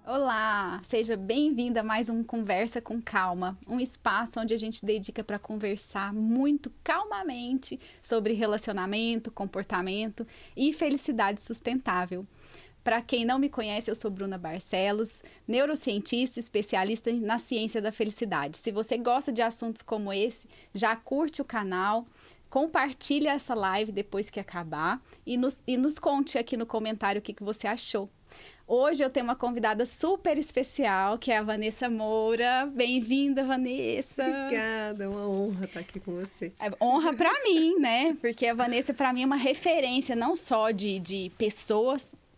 Olá, seja bem-vinda a mais um Conversa com Calma, um espaço onde a gente dedica para conversar muito calmamente sobre relacionamento, comportamento e felicidade sustentável. Para quem não me conhece, eu sou Bruna Barcelos, neurocientista especialista na ciência da felicidade. Se você gosta de assuntos como esse, já curte o canal, compartilha essa live depois que acabar e nos conte aqui no comentário o que você achou. Hoje eu tenho uma convidada super especial, que é a Vanessa Moura. Bem-vinda, Vanessa. Obrigada, é uma honra estar aqui com você. É honra para mim, né? Porque a Vanessa, para mim, é uma referência não só de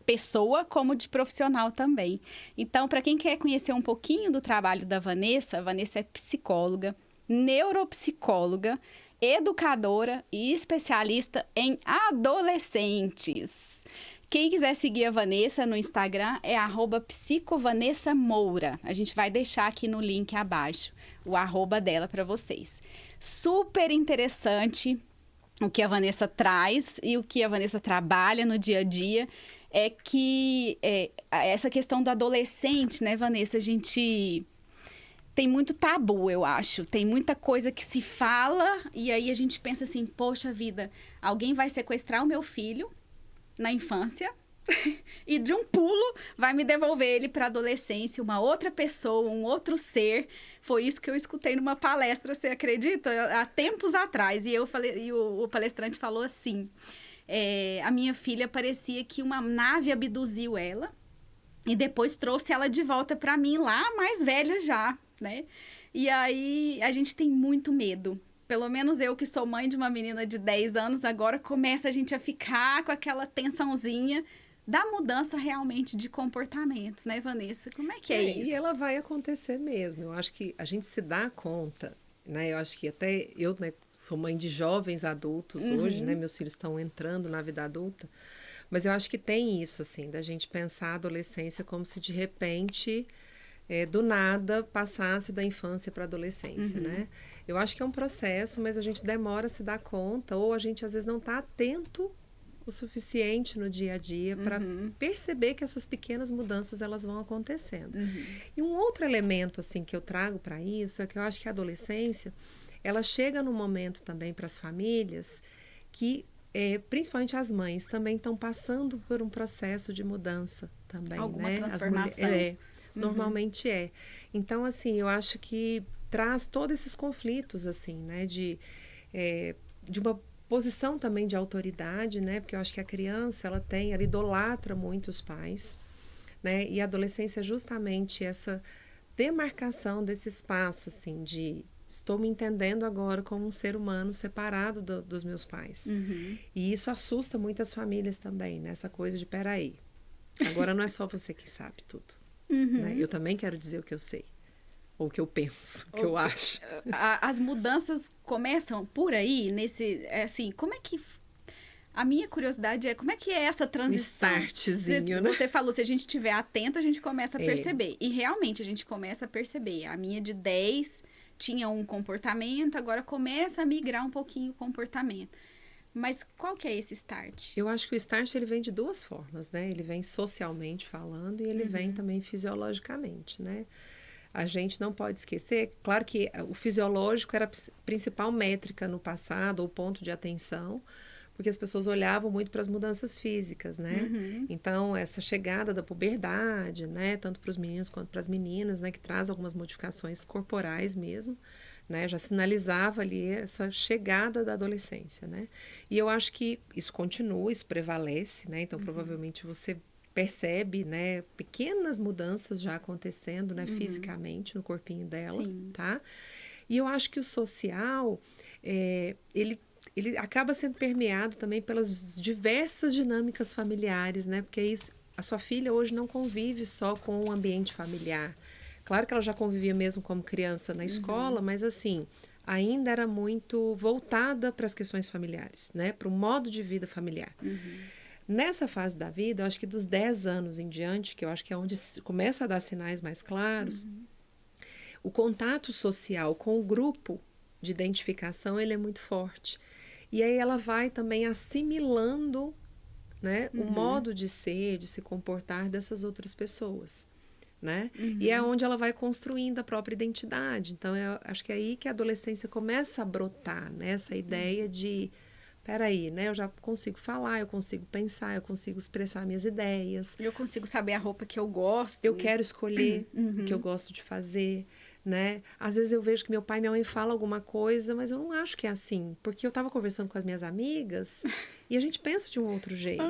pessoa, como de profissional também. Então, para quem quer conhecer um pouquinho do trabalho da Vanessa, a Vanessa é psicóloga, neuropsicóloga, educadora e especialista em adolescentes. Quem quiser seguir a Vanessa no Instagram é @psicovanessamoura. A gente vai deixar aqui no link abaixo o @ dela para vocês. Super interessante o que a Vanessa traz e o que a Vanessa trabalha no dia a dia. É que essa questão do adolescente, né, Vanessa? A gente tem muito tabu, eu acho. Tem muita coisa que se fala e aí a gente pensa assim, poxa vida, alguém vai sequestrar o meu filho na infância e de um pulo vai me devolver ele para a adolescência, uma outra pessoa, um outro ser. Foi isso que eu escutei numa palestra, você acredita? Há tempos atrás. E eu falei, e o palestrante falou assim, a minha filha parecia que uma nave abduziu ela e depois trouxe ela de volta para mim lá, mais velha já, né? E aí a gente tem muito medo. Pelo menos eu, que sou mãe de uma menina de 10 anos, agora começa a gente a ficar com aquela tensãozinha da mudança realmente de comportamento, né, Vanessa? Como é que é isso? E ela vai acontecer mesmo. Eu acho que a gente se dá conta, né? Eu acho que até eu, né, sou mãe de jovens adultos hoje, né? Meus filhos estão entrando na vida adulta. Mas eu acho que tem isso, assim, da gente pensar a adolescência como se de repente... do nada passasse da infância para a adolescência, né? Eu acho que é um processo, mas a gente demora a se dar conta, ou a gente às vezes não está atento o suficiente no dia a dia para perceber que essas pequenas mudanças elas vão acontecendo. E um outro elemento assim que eu trago para isso é que eu acho que a adolescência ela chega num momento também para as famílias que principalmente as mães também estão passando por um processo de mudança também, alguma né? transformação. Normalmente é. Então, assim, eu acho que traz todos esses conflitos, assim, né? De uma posição também de autoridade, né? Porque eu acho que a criança, ela idolatra muito os pais, né? E a adolescência é justamente essa demarcação desse espaço, assim, de estou me entendendo agora como um ser humano separado dos meus pais. E isso assusta muitas famílias também, né? Essa coisa de, peraí, agora não é só você que sabe tudo. Né? Eu também quero dizer o que eu sei, ou o que eu penso, o que eu acho. As mudanças começam por aí, assim, como é que... A minha curiosidade é como é que é essa transição? Um startzinho, né? Você falou, se a gente estiver atento, a gente começa a perceber. E realmente a gente começa a perceber. A minha de 10 tinha um comportamento, agora começa a migrar um pouquinho o comportamento. Mas qual que é esse start? Eu acho que o start ele vem de duas formas, né? Ele vem socialmente falando e ele vem também fisiologicamente, né? A gente não pode esquecer, claro que o fisiológico era a principal métrica no passado, ou ponto de atenção, porque as pessoas olhavam muito para as mudanças físicas, né? Então, essa chegada da puberdade, né? Tanto para os meninos quanto para as meninas, né? Que traz algumas modificações corporais mesmo, né? Já sinalizava ali essa chegada da adolescência, né? E eu acho que isso continua, isso prevalece, né? Então, provavelmente você percebe, né, pequenas mudanças já acontecendo, né, fisicamente no corpinho dela, tá? E eu acho que o social, ele acaba sendo permeado também pelas diversas dinâmicas familiares, né? Porque isso, a sua filha hoje não convive só com o ambiente familiar. Claro que ela já convivia mesmo como criança na escola, mas assim, ainda era muito voltada para as questões familiares, né? Para o modo de vida familiar. Nessa fase da vida, eu acho que dos 10 anos em diante, que eu acho que é onde começa a dar sinais mais claros, o contato social com o grupo de identificação, ele é muito forte. E aí ela vai também assimilando né, o modo de ser, de se comportar dessas outras pessoas, né? E é onde ela vai construindo a própria identidade. Então, eu acho que é aí que a adolescência começa a brotar, né? Essa ideia de, peraí, né? Eu já consigo falar, eu consigo pensar, eu consigo expressar minhas ideias. Eu consigo saber a roupa que eu gosto. Eu quero escolher o que eu gosto de fazer, né? Às vezes eu vejo que meu pai e minha mãe falam alguma coisa, mas eu não acho que é assim, porque eu estava conversando com as minhas amigas e a gente pensa de um outro jeito,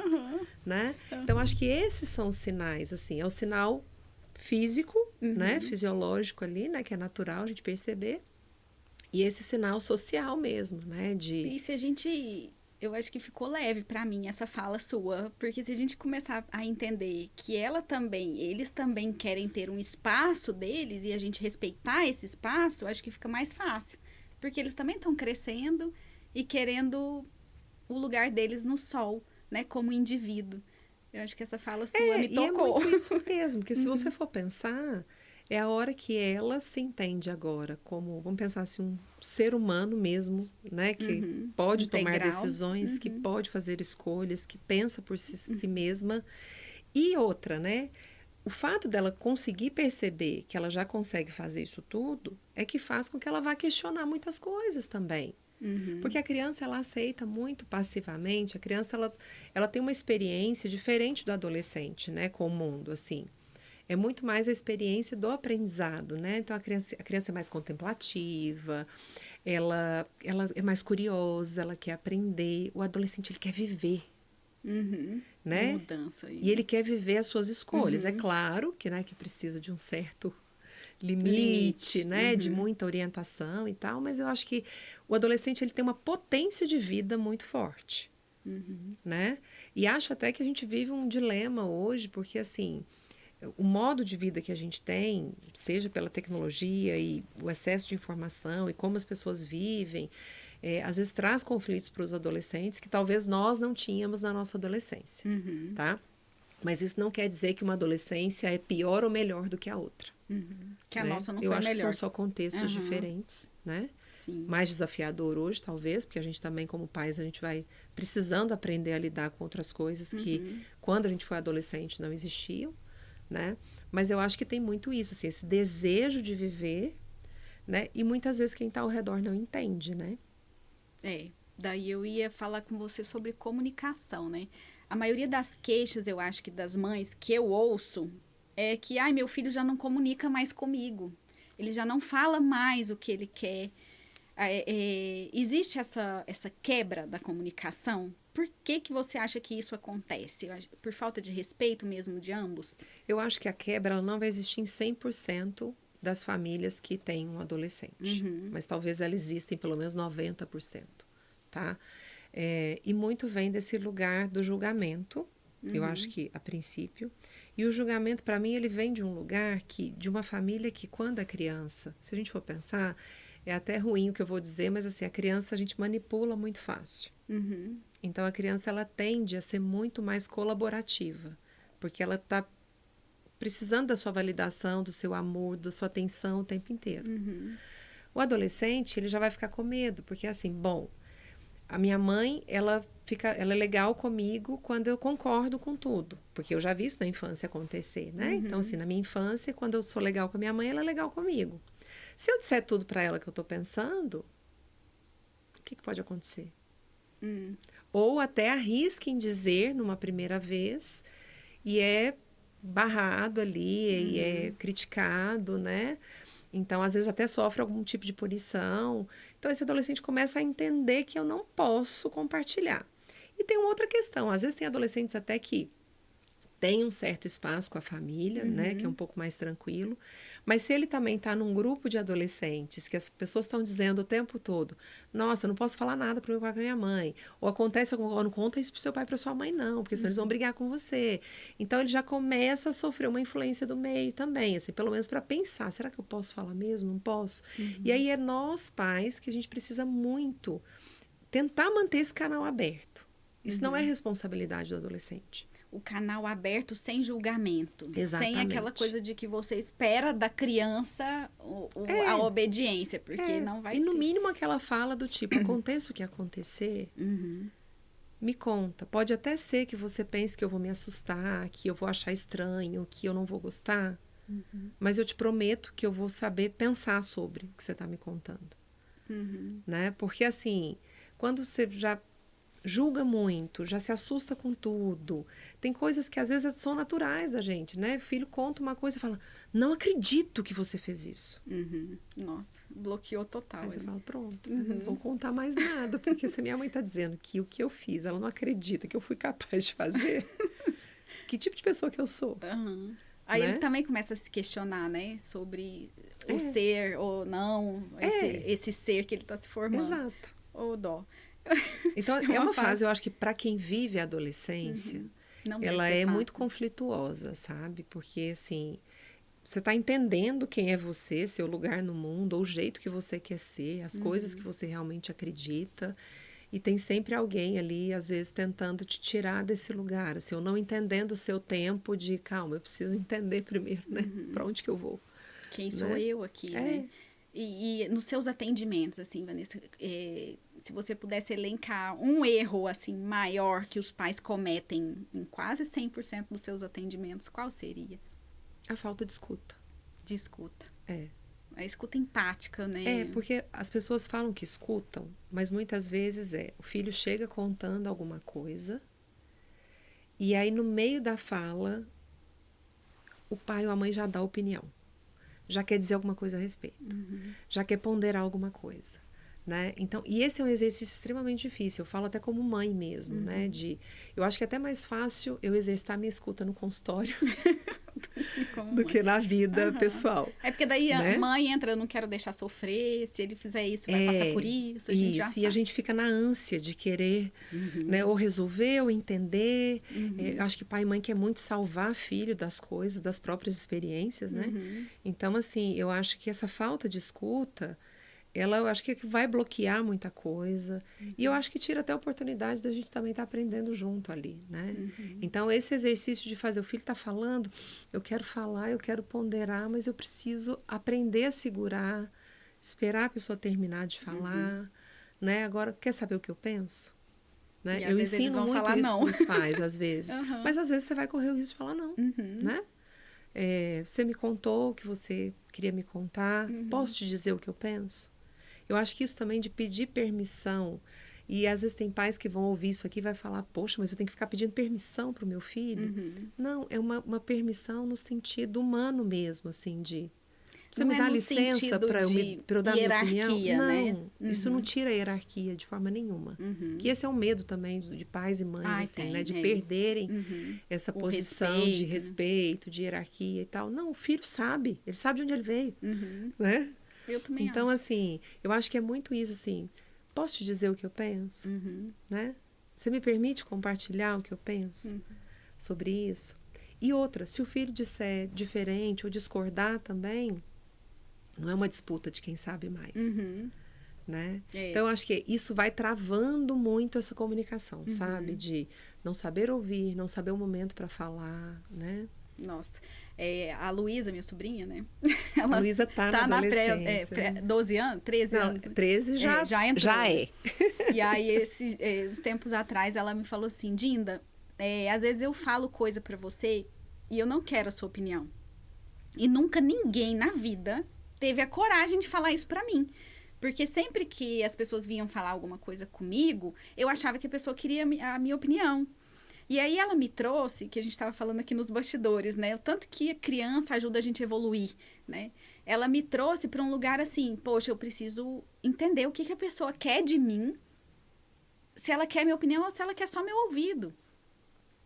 né? Então, acho que esses são os sinais, assim, é o sinal físico, né? Fisiológico ali, né? Que é natural a gente perceber, e esse sinal social mesmo, né? E se a gente... Eu acho que ficou leve pra mim essa fala sua, porque se a gente começar a entender que eles também querem ter um espaço deles e a gente respeitar esse espaço, eu acho que fica mais fácil. Porque eles também estão crescendo e querendo o lugar deles no sol, né, como indivíduo. Eu acho que essa fala sua me tocou. E é muito isso mesmo, porque se você for pensar, é a hora que ela se entende agora como, vamos pensar assim, um ser humano mesmo, né? Que pode tomar decisões, que pode fazer escolhas, que pensa por si mesma. E outra, né? O fato dela conseguir perceber que ela já consegue fazer isso tudo é que faz com que ela vá questionar muitas coisas também. Porque a criança, ela aceita muito passivamente, a criança, ela tem uma experiência diferente do adolescente, né? Com o mundo, assim. É muito mais a experiência do aprendizado, né? Então, a criança é mais contemplativa, ela é mais curiosa, ela quer aprender. O adolescente, ele quer viver, né? Mudança aí. E ele quer viver as suas escolhas. É claro que, né, que precisa de um certo limite, né? De muita orientação e tal, mas eu acho que o adolescente, ele tem uma potência de vida muito forte, né? E acho até que a gente vive um dilema hoje, porque, assim... O modo de vida que a gente tem, seja pela tecnologia e o excesso de informação e como as pessoas vivem, às vezes traz conflitos para os adolescentes que talvez nós não tínhamos na nossa adolescência, tá? Mas isso não quer dizer que uma adolescência é pior ou melhor do que a outra. Que a né? nossa não foi Eu melhor. acho que são só contextos diferentes, né? Sim. Mais desafiador hoje, talvez, porque a gente também, como pais, a gente vai precisando aprender a lidar com outras coisas que, quando a gente foi adolescente, não existiam. Né? Mas eu acho que tem muito isso, assim, esse desejo de viver, né? E muitas vezes quem está ao redor não entende, né? Daí eu ia falar com você sobre comunicação, né? A maioria das queixas, eu acho que das mães que eu ouço, é que, meu filho já não comunica mais comigo. Ele já não fala mais o que ele quer. Existe essa quebra da comunicação? Por que você acha que isso acontece? Por falta de respeito mesmo de ambos? Eu acho que a quebra ela não vai existir em 100% das famílias que têm um adolescente. Mas talvez ela exista em pelo menos 90%. Tá? E muito vem desse lugar do julgamento, eu acho que a princípio. E o julgamento, para mim, ele vem de um lugar de uma família que, quando a criança, se a gente for pensar, é até ruim o que eu vou dizer, mas assim, a criança a gente manipula muito fácil. Então, a criança, ela tende a ser muito mais colaborativa, porque ela está precisando da sua validação, do seu amor, da sua atenção o tempo inteiro. O adolescente, ele já vai ficar com medo, porque assim, bom, a minha mãe, ela é legal comigo quando eu concordo com tudo, porque eu já vi isso na infância acontecer, né? Então, assim, na minha infância, quando eu sou legal com a minha mãe, ela é legal comigo. Se eu disser tudo para ela que eu estou pensando, o que pode acontecer? Ou até arrisca em dizer numa primeira vez e é barrado ali, e é criticado, né? Então, às vezes, até sofre algum tipo de punição. Então, esse adolescente começa a entender que eu não posso compartilhar. E tem uma outra questão. Às vezes, tem adolescentes até que tem um certo espaço com a família, né? Que é um pouco mais tranquilo. Mas se ele também está num grupo de adolescentes que as pessoas estão dizendo o tempo todo, nossa, eu não posso falar nada para o meu pai e para minha mãe. Ou acontece alguma coisa, não conta isso para o seu pai e para sua mãe, não, porque senão eles vão brigar com você. Então, ele já começa a sofrer uma influência do meio também, assim, pelo menos para pensar, será que eu posso falar mesmo? Não posso? E aí é nós, pais, que a gente precisa muito tentar manter esse canal aberto. Isso não é responsabilidade do adolescente. O canal aberto sem julgamento. Exatamente. Sem aquela coisa de que você espera da criança a obediência, porque não vai E no ter. mínimo aquela fala do tipo, aconteça o que acontecer, Me conta. Pode até ser que você pense que eu vou me assustar, que eu vou achar estranho, que eu não vou gostar. Mas eu te prometo que eu vou saber pensar sobre o que você está me contando. Né? Porque, assim, quando você já julga muito, já se assusta com tudo, tem coisas que às vezes são naturais da gente, né? O filho conta uma coisa e fala, não acredito que você fez isso. Nossa, bloqueou total. Aí você fala, pronto, eu não vou contar mais nada, porque se minha mãe está dizendo que o que eu fiz, ela não acredita que eu fui capaz de fazer, que tipo de pessoa que eu sou? Aí né? ele também começa a se questionar, né? Sobre o ser ou não, esse ser que ele está se formando. Exato. Ô, dó. Então, é uma fase, eu acho que para quem vive a adolescência, ela é muito conflituosa, sabe? Porque, assim, você está entendendo quem é você, seu lugar no mundo, ou o jeito que você quer ser, as coisas que você realmente acredita. E tem sempre alguém ali, às vezes, tentando te tirar desse lugar. Assim, eu não entendendo o seu tempo de, calma, eu preciso entender primeiro, né? Para onde que eu vou? Quem sou eu aqui, né? E nos seus atendimentos, assim, Vanessa, se você pudesse elencar um erro, assim, maior que os pais cometem em quase 100% dos seus atendimentos, qual seria? A falta de escuta. De escuta. A escuta empática, né? Porque as pessoas falam que escutam, mas muitas vezes o filho chega contando alguma coisa e aí no meio da fala o pai ou a mãe já dá opinião, já quer dizer alguma coisa a respeito, já quer ponderar alguma coisa, né? Então, e esse é um exercício extremamente difícil, eu falo até como mãe mesmo, né? Eu acho que é até mais fácil eu exercitar minha escuta no consultório do que na vida pessoal. É porque daí a mãe entra, eu não quero deixar sofrer, se ele fizer isso, vai passar por isso, a gente já sabe. E a gente fica na ânsia de querer, né, ou resolver, ou entender. Eu acho que pai e mãe quer muito salvar filho das coisas, das próprias experiências, né? Então, assim, eu acho que essa falta de escuta, eu acho que vai bloquear muita coisa. E eu acho que tira até a oportunidade da gente também estar aprendendo junto ali, né? Então, esse exercício de fazer, o filho está falando, eu quero falar, eu quero ponderar, mas eu preciso aprender a segurar, esperar a pessoa terminar de falar, né? Agora, quer saber o que eu penso? Né? Eu ensino muito isso para os pais, às vezes. Mas, às vezes, você vai correr o risco de falar não, né? Você me contou o que você queria me contar, posso te dizer o que eu penso? Eu acho que isso também de pedir permissão, e às vezes tem pais que vão ouvir isso aqui e vai falar, poxa, mas eu tenho que ficar pedindo permissão para o meu filho? Não, é uma permissão no sentido humano mesmo, assim, de... Você me dá licença para eu dar minha opinião? Né? Isso não tira a hierarquia de forma nenhuma. Que esse é um medo também de pais e mães, assim, né? De perderem essa posição de respeito, de hierarquia e tal. Não, o filho sabe, ele sabe de onde ele veio, né? Eu também então, acho. assim, eu acho que é muito isso, assim, posso te dizer o que eu penso? Né? Você me permite compartilhar o que eu penso sobre isso? E outra, se o filho disser diferente ou discordar também, não é uma disputa de quem sabe mais. Né? Então, eu acho que isso vai travando muito essa comunicação, sabe? De não saber ouvir, não saber o momento para falar, né? Nossa, a Luísa, minha sobrinha, né? A Luísa tá na pré 12 anos, 13 não, anos. 13 já entrou. Já é. E aí, uns tempos atrás, ela me falou assim, Dinda, às vezes eu falo coisa pra você e eu não quero a sua opinião. E nunca ninguém na vida teve a coragem de falar isso pra mim. Porque sempre que as pessoas vinham falar alguma coisa comigo, eu achava que a pessoa queria a minha opinião. E aí ela me trouxe, que a gente estava falando aqui nos bastidores, né? O tanto que a criança ajuda a gente a evoluir, né? Ela me trouxe para um lugar assim, poxa, eu preciso entender o que a pessoa quer de mim, se ela quer minha opinião ou se ela quer só meu ouvido.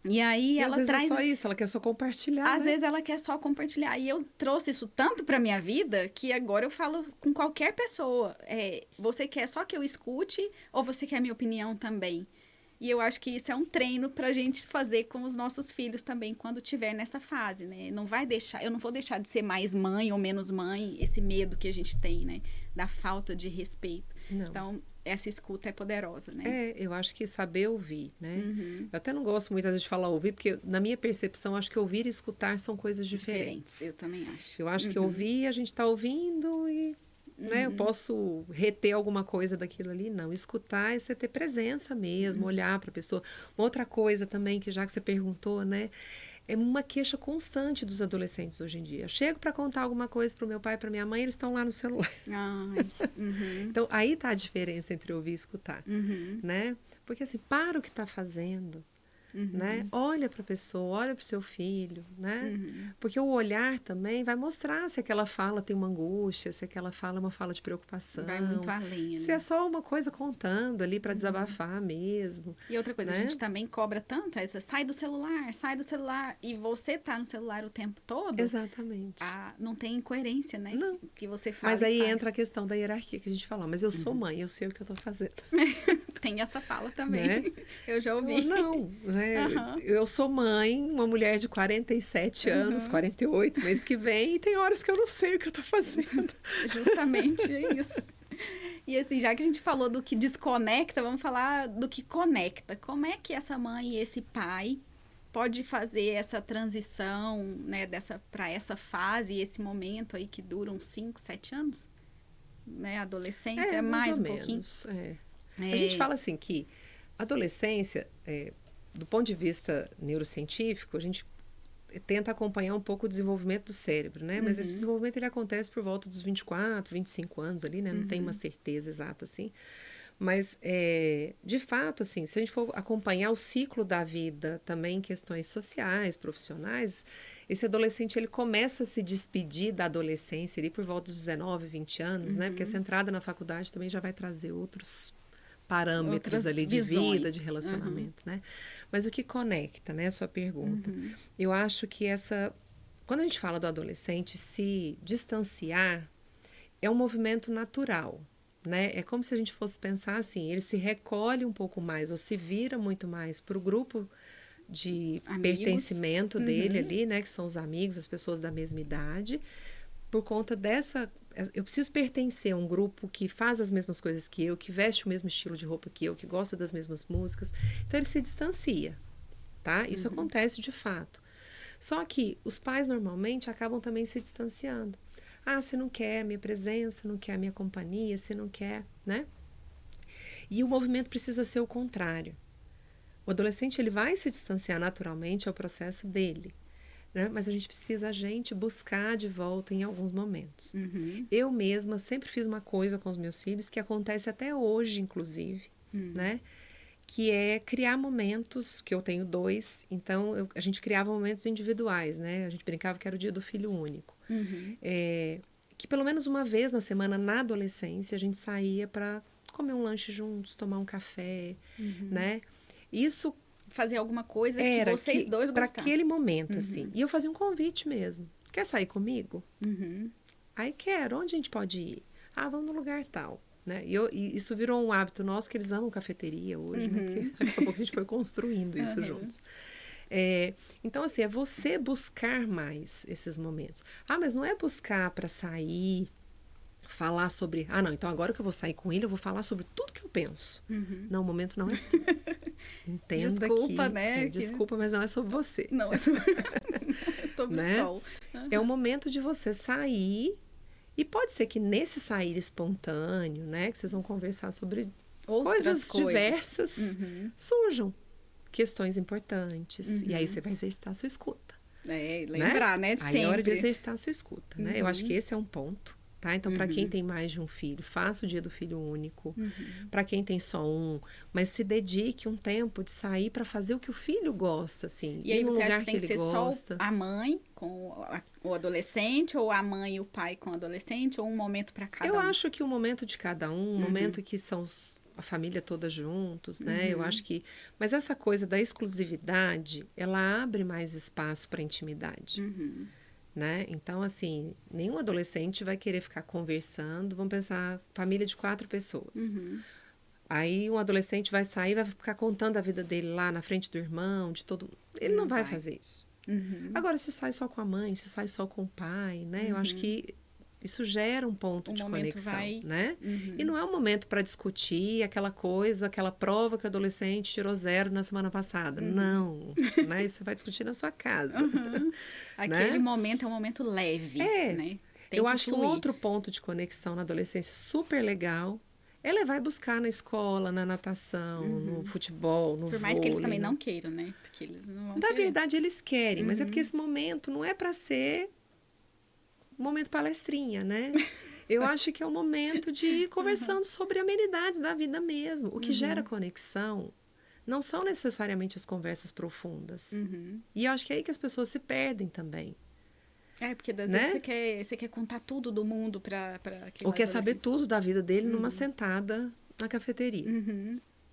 E aí ela às vezes traz... é só isso, ela quer só compartilhar, Às vezes ela quer só compartilhar. E eu trouxe isso tanto para minha vida que agora eu falo com qualquer pessoa. Você quer só que eu escute ou você quer minha opinião também? E eu acho que isso é um treino pra gente fazer com os nossos filhos também quando tiver nessa fase, né? Eu não vou deixar de ser mais mãe ou menos mãe, esse medo que a gente tem, né? Da falta de respeito. Não. Então, essa escuta é poderosa, né? Eu acho que saber ouvir, né? Eu até não gosto muitas vezes de falar ouvir, porque na minha percepção, acho que ouvir e escutar são coisas diferentes. Eu também acho. Eu acho que ouvir, a gente está ouvindo e né? Eu posso reter alguma coisa daquilo ali? Não. Escutar é você ter presença mesmo, olhar para a pessoa. Uma outra coisa também, que já que você perguntou, né? É uma queixa constante dos adolescentes hoje em dia. Eu chego para contar alguma coisa para o meu pai e para minha mãe, eles estão lá no celular. Ai, Então, aí está a diferença entre ouvir e escutar, né? Porque assim, para o que está fazendo, né? Olha para a pessoa, olha para o seu filho, né? Porque o olhar também vai mostrar se aquela fala tem uma angústia, se aquela fala é uma fala de preocupação. vai muito além, Se né? é só uma coisa contando ali para desabafar mesmo. E outra coisa, né? a gente também cobra tanto essa, sai do celular, e você tá no celular o tempo todo, Exatamente. não tem coerência, né? Não. O que você fala Mas e aí faz. entra a questão da hierarquia que a gente falou. Mas eu sou mãe, eu sei o que eu estou fazendo. Tem essa fala também. Né? Eu já ouvi. Não, né? Eu sou mãe, uma mulher de 47 anos, 48, mês que vem, e tem horas que eu não sei o que eu estou fazendo. Justamente isso. E assim, já que a gente falou do que desconecta, vamos falar do que conecta. Como é que essa mãe e esse pai pode fazer essa transição, né, para essa fase, esse momento aí que dura uns 5, 7 anos? Né, adolescência, mais um pouquinho. A gente fala assim que adolescência, do ponto de vista neurocientífico, a gente tenta acompanhar um pouco o desenvolvimento do cérebro, né? Mas esse desenvolvimento ele acontece por volta dos 24, 25 anos ali, né? Não tem uma certeza exata assim. Mas, de fato, assim, se a gente for acompanhar o ciclo da vida, também em questões sociais, profissionais, esse adolescente ele começa a se despedir da adolescência ali por volta dos 19, 20 anos, né? Porque essa entrada na faculdade também já vai trazer outros parâmetros Outras ali de visões. vida, de relacionamento, né? Mas o que conecta, né? A sua pergunta. Eu acho que quando a gente fala do adolescente se distanciar, é um movimento natural, né? É como se a gente fosse pensar assim, ele se recolhe um pouco mais ou se vira muito mais para o grupo de pertencimento dele ali, né? Que são os amigos, as pessoas da mesma idade, por conta eu preciso pertencer a um grupo que faz as mesmas coisas que eu, que veste o mesmo estilo de roupa que eu, que gosta das mesmas músicas. Então, ele se distancia, tá? Isso acontece de fato. Só que os pais, normalmente, acabam também se distanciando. Ah, você não quer a minha presença, não quer a minha companhia, você não quer, né? E o movimento precisa ser o contrário. O adolescente, ele vai se distanciar naturalmente, é o processo dele. Né? Mas a gente buscar de volta em alguns momentos. Eu mesma sempre fiz uma coisa com os meus filhos que acontece até hoje, inclusive, né? Que é criar momentos, que eu tenho 2, então a gente criava momentos individuais, né? A gente brincava que era o dia do filho único. Que pelo menos uma vez na semana, na adolescência, a gente saía para comer um lanche juntos, tomar um café, né? Isso fazer alguma coisa que vocês dois gostavam. Para aquele momento, assim. E eu fazia um convite mesmo. Quer sair comigo? Aí quero. Onde a gente pode ir? Ah, vamos no lugar tal. Né? E isso virou um hábito nosso, que eles amam cafeteria hoje, né? Porque daqui a pouco a gente foi construindo isso juntos. Então, assim, é você buscar mais esses momentos. Ah, mas não é buscar para sair, falar sobre... Ah, não, então agora que eu vou sair com ele, eu vou falar sobre tudo que eu penso. Não, o momento não é assim. Entenda desculpa, né? Desculpa, mas não é sobre você. Não, é sobre, sobre né? o sol. É o momento de você sair, e pode ser que nesse sair espontâneo, né, que vocês vão conversar sobre coisas diversas, surjam questões importantes. E aí você vai exercitar a sua escuta. Lembrar, né? Aí é hora de exercitar a sua escuta, né? Eu acho que esse é um ponto. Tá? Então, para quem tem mais de um filho, faça o dia do filho único. Para quem tem só um, mas se dedique um tempo de sair para fazer o que o filho gosta, assim. E aí no você lugar acha que tem que ser gosta. Só a mãe com o adolescente, ou a mãe e o pai com o adolescente, ou um momento para cada um? Eu acho que um momento de cada um momento que são a família toda juntos, né? Eu acho que... Mas essa coisa da exclusividade, ela abre mais espaço para intimidade. Né? Então, assim, nenhum adolescente vai querer ficar conversando. Vamos pensar, família de 4 pessoas. Aí um adolescente vai sair, vai ficar contando a vida dele lá na frente do irmão, de todo mundo. Ele não vai fazer isso. Agora, se sai só com a mãe, se sai só com o pai, né? Eu acho que isso gera um ponto de conexão, né? E não é um momento para discutir aquela coisa, aquela prova que o adolescente tirou 0 na semana passada. Não, né? Isso você vai discutir na sua casa. Aquele momento é um momento leve, né? Eu acho que um outro ponto de conexão na adolescência super legal é levar e buscar na escola, na natação, no futebol, no vôlei. Por mais que eles também não queiram, né? Porque eles não vão Na querer. verdade, eles querem, mas é porque esse momento não é para ser um momento palestrinha, né? Eu acho que é um momento de ir conversando sobre amenidades da vida mesmo. O que gera conexão não são necessariamente as conversas profundas. E eu acho que é aí que as pessoas se perdem também. Porque às vezes você quer contar tudo do mundo para aquele Ou quer saber tudo da vida dele numa sentada na cafeteria.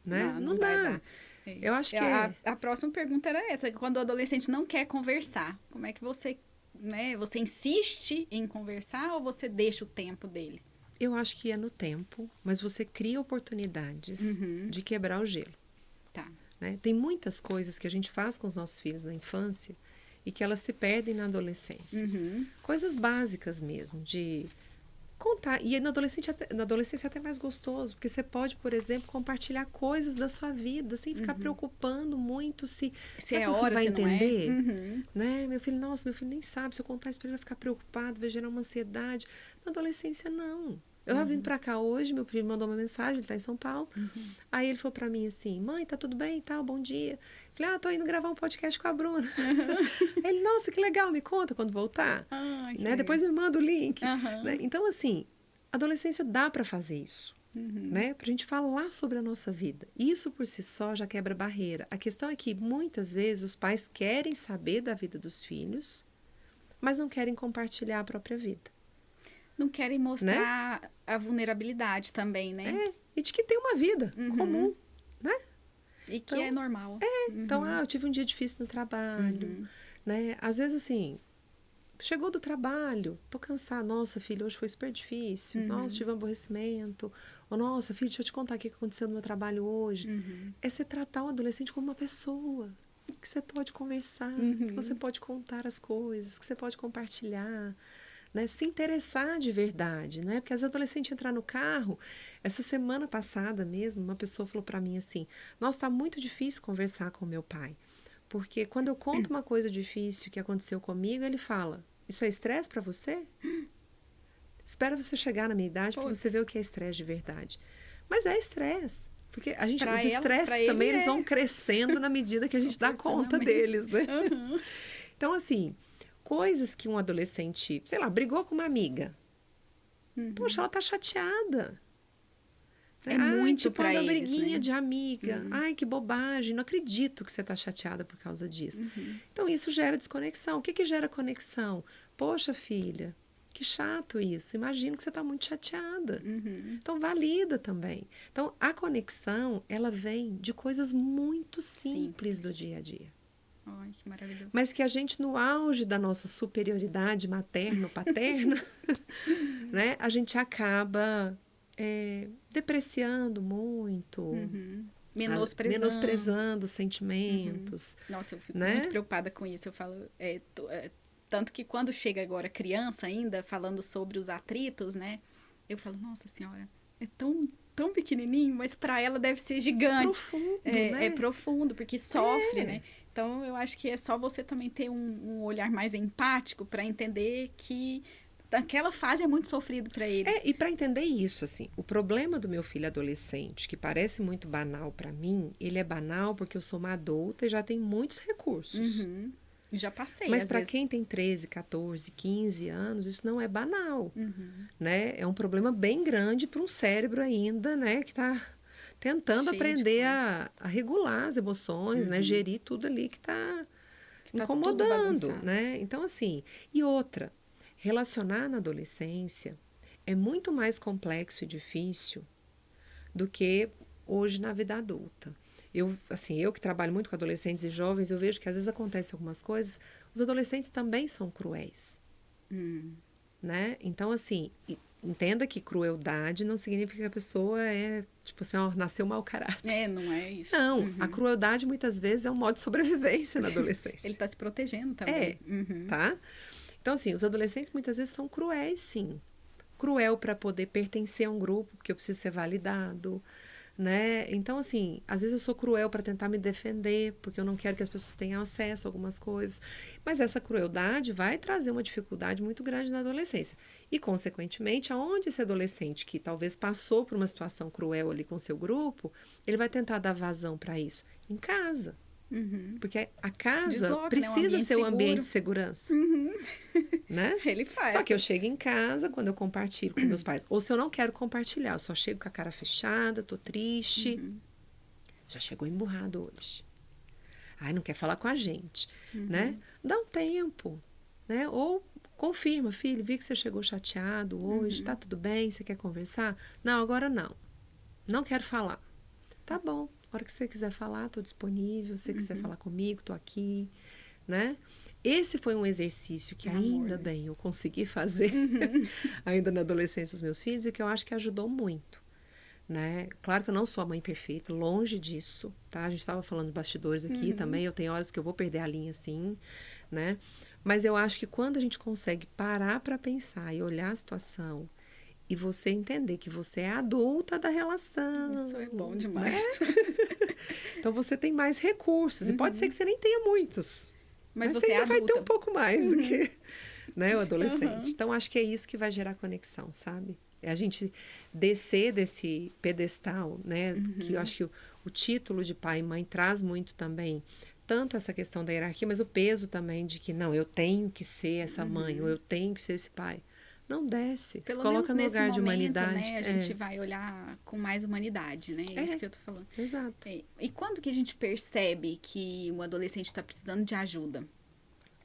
Né? Não dá. Eu acho que a próxima pergunta era essa. Quando o adolescente não quer conversar, como é que você, né? Você insiste em conversar ou você deixa o tempo dele? Eu acho que é no tempo, mas você cria oportunidades de quebrar o gelo. Tá. Né? Tem muitas coisas que a gente faz com os nossos filhos na infância e que elas se perdem na adolescência. Coisas básicas mesmo, de contar. E na adolescência é até mais gostoso, porque você pode, por exemplo, compartilhar coisas da sua vida sem ficar preocupando muito se é hora, vai se entender. Não é. Né? Meu filho nem sabe. Se eu contar isso para ele, vai ficar preocupado, vai gerar uma ansiedade. Na adolescência, não. Eu estava vindo para cá hoje, meu primo mandou uma mensagem, ele está em São Paulo. Aí ele falou para mim assim, mãe, tá tudo bem e tal, bom dia. Eu falei, tô indo gravar um podcast com a Bruna. Ele, nossa, que legal, me conta quando voltar. Né? Depois me manda o link. Né? Então, assim, adolescência dá para fazer isso. Né? Para a gente falar sobre a nossa vida. Isso por si só já quebra barreira. A questão é que muitas vezes os pais querem saber da vida dos filhos, mas não querem compartilhar a própria vida. Não querem mostrar a vulnerabilidade também, né? E de que tem uma vida comum, né? E que é normal. Então, eu tive um dia difícil no trabalho, né? Às vezes, assim, chegou do trabalho, tô cansada, nossa, filho, hoje foi super difícil, nossa, tive um aborrecimento, ou nossa, filho, deixa eu te contar o que aconteceu no meu trabalho hoje. É você tratar o adolescente como uma pessoa, que você pode conversar, que você pode contar as coisas, que você pode compartilhar. Né, se interessar de verdade, né? Porque as adolescentes entrar no carro, essa semana passada mesmo, uma pessoa falou para mim assim, nossa, tá muito difícil conversar com meu pai, porque quando eu conto uma coisa difícil que aconteceu comigo, ele fala, isso é estresse para você? Espera você chegar na minha idade para você ver o que é estresse de verdade. Mas é estresse, porque os estresses também eles vão crescendo na medida que a gente dá conta deles, né? Então, assim, coisas que um adolescente, sei lá, brigou com uma amiga. Poxa, ela tá chateada. É muito tipo, pra uma eles, briguinha né? de amiga. Ai, que bobagem. Não acredito que você tá chateada por causa disso. Então, isso gera desconexão. O que gera conexão? Poxa, filha, que chato isso. Imagino que você tá muito chateada. Então, valida também. Então, a conexão, ela vem de coisas muito simples do dia a dia. Ai, que maravilhoso. Mas que a gente, no auge da nossa superioridade materno-paterna, né, a gente acaba depreciando muito, menosprezando sentimentos. Nossa, eu fico né? muito preocupada com isso. Eu falo, tanto que quando chega agora criança ainda, falando sobre os atritos, né, eu falo, nossa senhora, é tão pequenininho, mas para ela deve ser gigante. Profundo, né? É profundo, porque sofre, né? Então, eu acho que é só você também ter um olhar mais empático para entender que naquela fase é muito sofrido para eles. E para entender isso, assim, o problema do meu filho adolescente, que parece muito banal para mim, ele é banal porque eu sou uma adulta e já tenho muitos recursos. Já passei, mas para quem tem 13, 14, 15 anos, isso não é banal, né? É um problema bem grande para um cérebro ainda, né, que está tentando aprender a regular as emoções, né, gerir tudo ali que está incomodando, né? Então, assim, e outra, relacionar na adolescência é muito mais complexo e difícil do que hoje na vida adulta. Eu que trabalho muito com adolescentes e jovens, eu vejo que às vezes acontecem algumas coisas, os adolescentes também são cruéis, né? Então, assim, entenda que crueldade não significa que a pessoa tipo assim, nasceu mau caráter. Não é isso. Não, a crueldade muitas vezes é um modo de sobrevivência na adolescência. Ele está se protegendo também. Tá? Então, assim, os adolescentes muitas vezes são cruéis, sim. Cruel para poder pertencer a um grupo, porque eu preciso ser validado, né? Então, assim, às vezes eu sou cruel para tentar me defender, porque eu não quero que as pessoas tenham acesso a algumas coisas. Mas essa crueldade vai trazer uma dificuldade muito grande na adolescência. E, consequentemente, aonde esse adolescente que talvez passou por uma situação cruel ali com o seu grupo, ele vai tentar dar vazão para isso? Em casa. Porque a casa Desloca, precisa né? ser um ambiente de Seguro. segurança. Né? Ele faz. Só que eu chego em casa, quando eu compartilho com meus pais, ou se eu não quero compartilhar, eu só chego com a cara fechada, tô triste. Já chegou emburrado hoje. Ai, não quer falar com a gente, né? Dá um tempo, né? Ou confirma, filho, vi que você chegou chateado hoje, tá tudo bem, você quer conversar? Não, agora não. Não quero falar. Tá bom, a hora que você quiser falar, tô disponível, se você quiser falar comigo, tô aqui, né? Esse foi um exercício que ainda bem eu consegui fazer, ainda na adolescência dos meus filhos, e que eu acho que ajudou muito, né? Claro que eu não sou a mãe perfeita, longe disso, tá? A gente estava falando de bastidores aqui também, eu tenho horas que eu vou perder a linha, sim, né? Mas eu acho que quando a gente consegue parar para pensar e olhar a situação e você entender que você é adulta da relação. Isso é bom demais. Né? Então você tem mais recursos, e pode ser que você nem tenha muitos. Mas você você ainda é vai adulta. ter um pouco mais do que, né, o adolescente. Então, acho que é isso que vai gerar conexão, sabe? É a gente descer desse pedestal, né? Que eu acho que o título de pai e mãe traz muito também, tanto essa questão da hierarquia, mas o peso também de que, não, eu tenho que ser essa mãe, ou eu tenho que ser esse pai. Não desce, Pelo se coloca no menos nesse lugar de momento, humanidade. né, a gente vai olhar com mais humanidade, né? É isso que eu tô falando. Exato. E quando que a gente percebe que o adolescente está precisando de ajuda?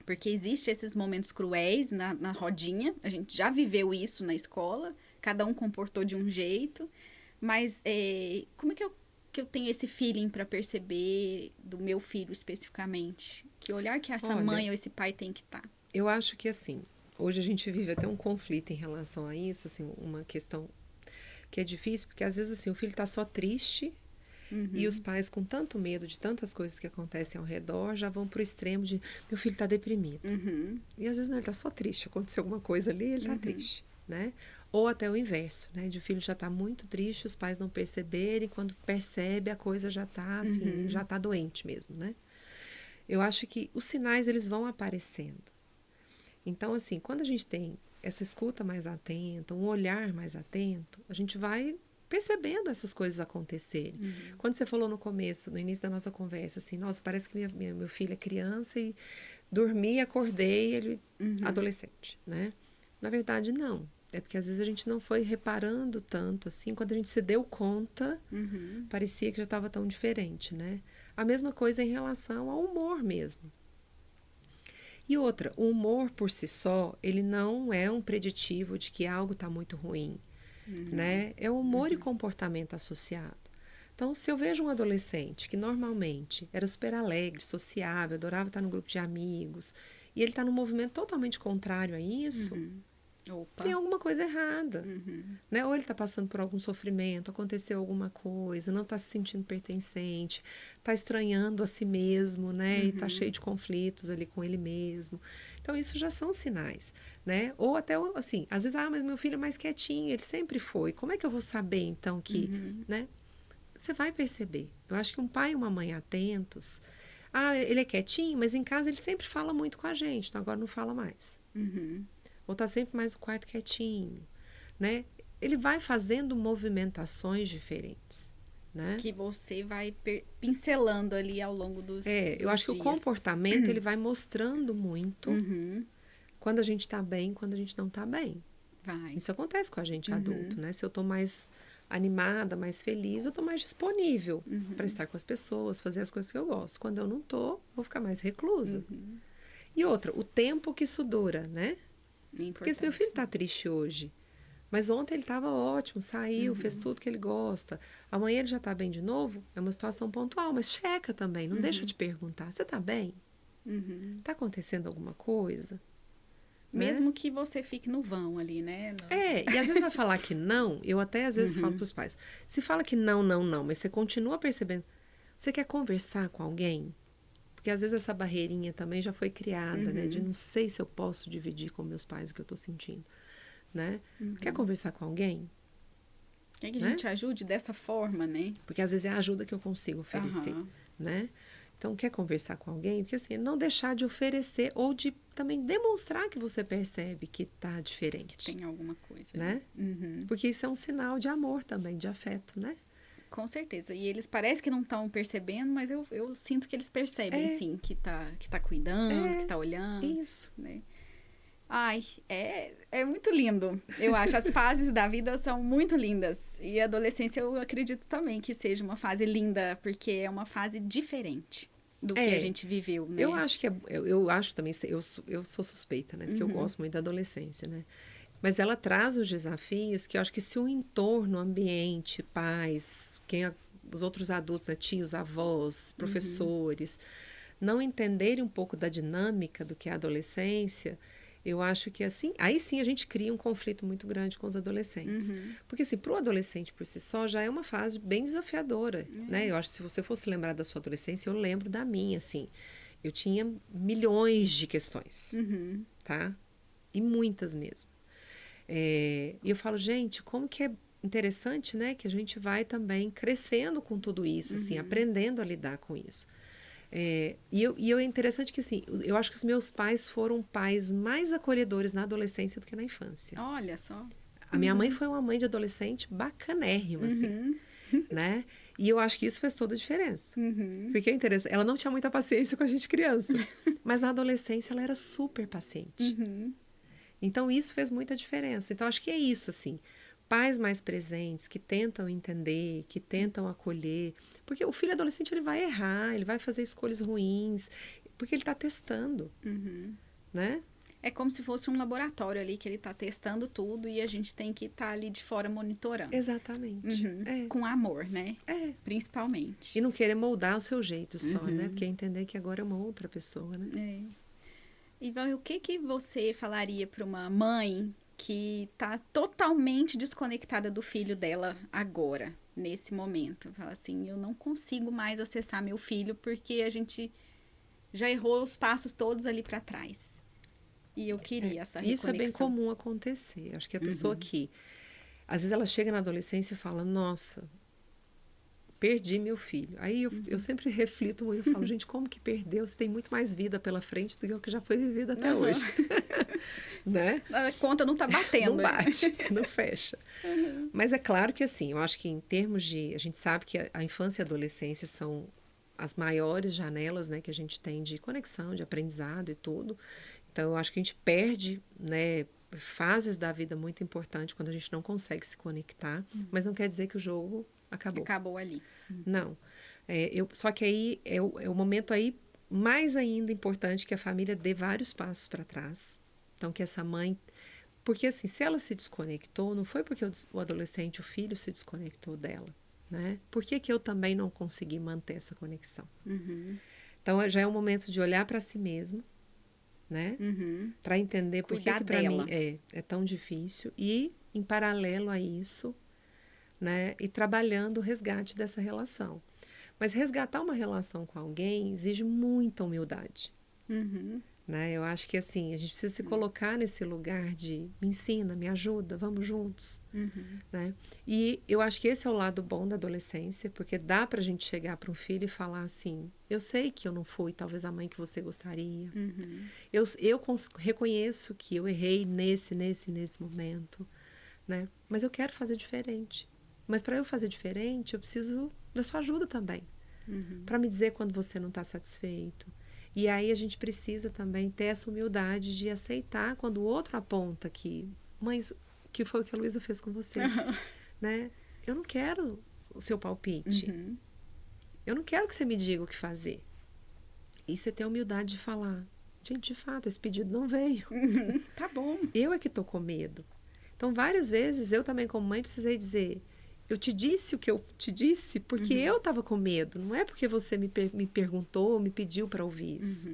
Porque existe esses momentos cruéis na rodinha, a gente já viveu isso na escola, cada um comportou de um jeito, mas como é que eu tenho esse feeling para perceber do meu filho especificamente? Que olhar que essa mãe ou esse pai tem que estar? Eu acho que assim, hoje a gente vive até um conflito em relação a isso, assim, uma questão que é difícil, porque às vezes assim, o filho está só triste e os pais com tanto medo de tantas coisas que acontecem ao redor já vão pro extremo de, meu filho está deprimido. E às vezes não, ele está só triste, aconteceu alguma coisa ali, ele está triste, né? Ou até o inverso, né? De o filho já está muito triste, os pais não perceberem, quando percebe a coisa já está assim, já está doente mesmo, né? Eu acho que os sinais eles vão aparecendo. Então, assim, quando a gente tem essa escuta mais atenta, um olhar mais atento, a gente vai percebendo essas coisas acontecerem. Quando você falou no começo, no início da nossa conversa, assim, nossa, parece que meu filho é criança e dormi, acordei, ele adolescente, né? Na verdade, não. É porque às vezes a gente não foi reparando tanto, assim, quando a gente se deu conta, parecia que já estava tão diferente, né? A mesma coisa em relação ao humor mesmo. E outra, o humor por si só, ele não é um preditivo de que algo está muito ruim, né? É o humor e comportamento associado. Então, se eu vejo um adolescente que normalmente era super alegre, sociável, adorava estar no grupo de amigos, e ele está num movimento totalmente contrário a isso, tem alguma coisa errada, né? Ou ele está passando por algum sofrimento, aconteceu alguma coisa, não está se sentindo pertencente, está estranhando a si mesmo, né? E está cheio de conflitos ali com ele mesmo. Então, isso já são sinais, né? Ou até, assim, às vezes, mas meu filho é mais quietinho, ele sempre foi. Como é que eu vou saber, então, que, né? Você vai perceber. Eu acho que um pai e uma mãe atentos, ele é quietinho, mas em casa ele sempre fala muito com a gente, então agora não fala mais. Ou está sempre mais no quarto quietinho, né? Ele vai fazendo movimentações diferentes, né? Que você vai pincelando ali ao longo dos eu acho dias. Que o comportamento ele vai mostrando muito quando a gente está bem, quando a gente não está bem. Isso acontece com a gente adulto, né? Se eu estou mais animada, mais feliz, eu estou mais disponível para estar com as pessoas, fazer as coisas que eu gosto. Quando eu não estou, vou ficar mais reclusa. E outra, o tempo que isso dura, né? Porque se meu filho está triste hoje, mas ontem ele estava ótimo, saiu, fez tudo que ele gosta, amanhã ele já está bem de novo, é uma situação pontual, mas checa também, não deixa de perguntar, você está bem? Está acontecendo alguma coisa? Mesmo que você fique no vão ali, né? E às vezes vai falar que não, eu até às vezes falo para os pais, se fala que não, mas você continua percebendo, você quer conversar com alguém? Porque às vezes essa barreirinha também já foi criada, né? De não sei se eu posso dividir com meus pais o que eu estou sentindo, né? Quer conversar com alguém? Quer que a né? gente ajude dessa forma, né? Porque às vezes é a ajuda que eu consigo oferecer, Aham. né? Então, quer conversar com alguém? Porque assim, não deixar de oferecer ou de também demonstrar que você percebe que tá diferente, Tem alguma coisa, né? Uhum. Porque isso é um sinal de amor também, de afeto, né? Com certeza. E eles parecem que não estão percebendo, mas eu sinto que eles percebem, É, sim, que tá cuidando, que é, tá olhando, isso. né? Ai, é muito lindo. Eu acho, as fases da vida são muito lindas. E a adolescência eu acredito também que seja uma fase linda, porque é uma fase diferente do que a É, gente viveu, eu né? acho que eu acho também, eu sou suspeita, né? Porque eu gosto muito da adolescência, né? Mas ela traz os desafios que eu acho que se o entorno, o ambiente, pais, os outros adultos, né, tios, avós, professores, não entenderem um pouco da dinâmica do que é a adolescência, eu acho que assim, aí sim a gente cria um conflito muito grande com os adolescentes. Porque assim, para o adolescente por si só já é uma fase bem desafiadora, né? Eu acho que se você fosse lembrar da sua adolescência, eu lembro da minha, assim. Eu tinha milhões de questões, tá? E muitas mesmo. E eu falo, gente, como que é interessante, né? Que a gente vai também crescendo com tudo isso, assim, aprendendo a lidar com isso. É interessante que, assim, eu acho que os meus pais foram pais mais acolhedores na adolescência do que na infância. Olha só. A minha mãe foi uma mãe de adolescente bacanérrima, assim, né? E eu acho que isso fez toda a diferença. Porque é interessante. Ela não tinha muita paciência com a gente criança, mas na adolescência ela era super paciente. Então, isso fez muita diferença. Então, acho que é isso, assim. Pais mais presentes, que tentam entender, que tentam acolher. Porque o filho adolescente, ele vai errar, ele vai fazer escolhas ruins, porque ele está testando, né? É como se fosse um laboratório ali que ele tá testando tudo e a gente tem que estar ali de fora monitorando. Exatamente. Com amor, né? É. Principalmente. E não querer moldar o seu jeito só, né? Porque entender que agora é uma outra pessoa, né? É. Ivan, o que que você falaria para uma mãe que tá totalmente desconectada do filho dela agora, nesse momento? Fala assim, eu não consigo mais acessar meu filho porque a gente já errou os passos todos ali para trás. E eu queria essa Isso é bem reconexão. comum acontecer. Acho que a pessoa que, às vezes ela chega na adolescência e fala, nossa, perdi meu filho. Aí eu sempre reflito muito, eu falo, gente, como que perdeu? Você tem muito mais vida pela frente do que o que já foi vivido até hoje. Né? A conta não tá batendo. Não bate, não fecha. Mas é claro que assim, eu acho que em termos de... A gente sabe que a infância e a adolescência são as maiores janelas, né, que a gente tem de conexão, de aprendizado e tudo. Então, eu acho que a gente perde, né, fases da vida muito importantes quando a gente não consegue se conectar, mas não quer dizer que o jogo acabou. Acabou ali. Não. Só que aí é o momento aí mais ainda importante que a família dê vários passos para trás. Então, que essa mãe... Porque, assim, se ela se desconectou, não foi porque o adolescente, o filho, se desconectou dela, né? Por que que eu também não consegui manter essa conexão? Então, já é um momento de olhar para si mesmo, né? Para entender por que para mim é tão difícil e, em paralelo a isso, né? E trabalhando o resgate dessa relação. Mas resgatar uma relação com alguém exige muita humildade. Né? Eu acho que assim, a gente precisa se colocar nesse lugar de me ensina, me ajuda, vamos juntos. Né? E eu acho que esse é o lado bom da adolescência, porque dá pra gente chegar para um filho e falar assim, eu sei que eu não fui talvez a mãe que você gostaria. Eu reconheço que eu errei nesse momento, né? Mas eu quero fazer diferente. Mas para eu fazer diferente, eu preciso da sua ajuda também. Para me dizer quando você não está satisfeito. E aí a gente precisa também ter essa humildade de aceitar quando o outro aponta que, mãe, que foi o que a Luísa fez com você, né? Eu não quero o seu palpite. Eu não quero que você me diga o que fazer. E você ter a humildade de falar, gente, de fato, esse pedido não veio. Tá bom. Eu é que tô com medo. Então, várias vezes, eu também como mãe precisei dizer, eu te disse o que eu te disse porque eu estava com medo. Não é porque você me perguntou, me pediu para ouvir isso.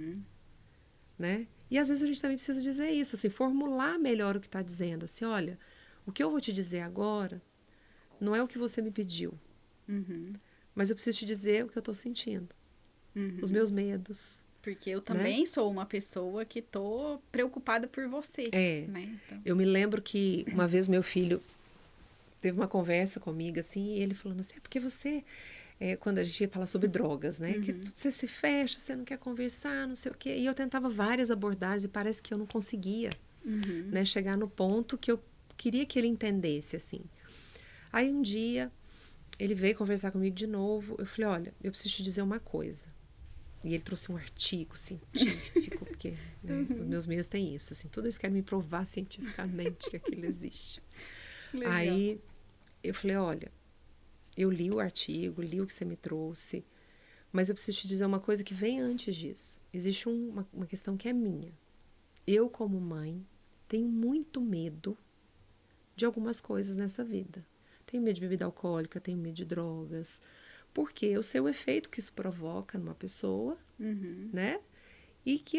Né? E às vezes a gente também precisa dizer isso, assim, formular melhor o que está dizendo. Assim, olha, o que eu vou te dizer agora não é o que você me pediu. Mas eu preciso te dizer o que eu estou sentindo. Os meus medos. Porque eu também sou uma pessoa que tô preocupada por você. Né? Então... Eu me lembro que uma vez meu filho... teve uma conversa comigo, assim, e ele falando assim, porque você, quando a gente fala sobre drogas, né? Que você se fecha, você não quer conversar, não sei o quê. E eu tentava várias abordagens e parece que eu não conseguia, né? Chegar no ponto que eu queria que ele entendesse, assim. Aí um dia, ele veio conversar comigo de novo. Eu falei, olha, eu preciso te dizer uma coisa. E ele trouxe um artigo científico, porque né, os meus meios têm isso, assim. Todos eles querem me provar cientificamente que aquilo existe. Legal. Aí eu falei, olha, eu li o artigo, li o que você me trouxe, mas eu preciso te dizer uma coisa que vem antes disso. Existe uma questão que é minha. Eu, como mãe, tenho muito medo de algumas coisas nessa vida. Tenho medo de bebida alcoólica, tenho medo de drogas, porque eu sei o efeito que isso provoca numa pessoa, né? E que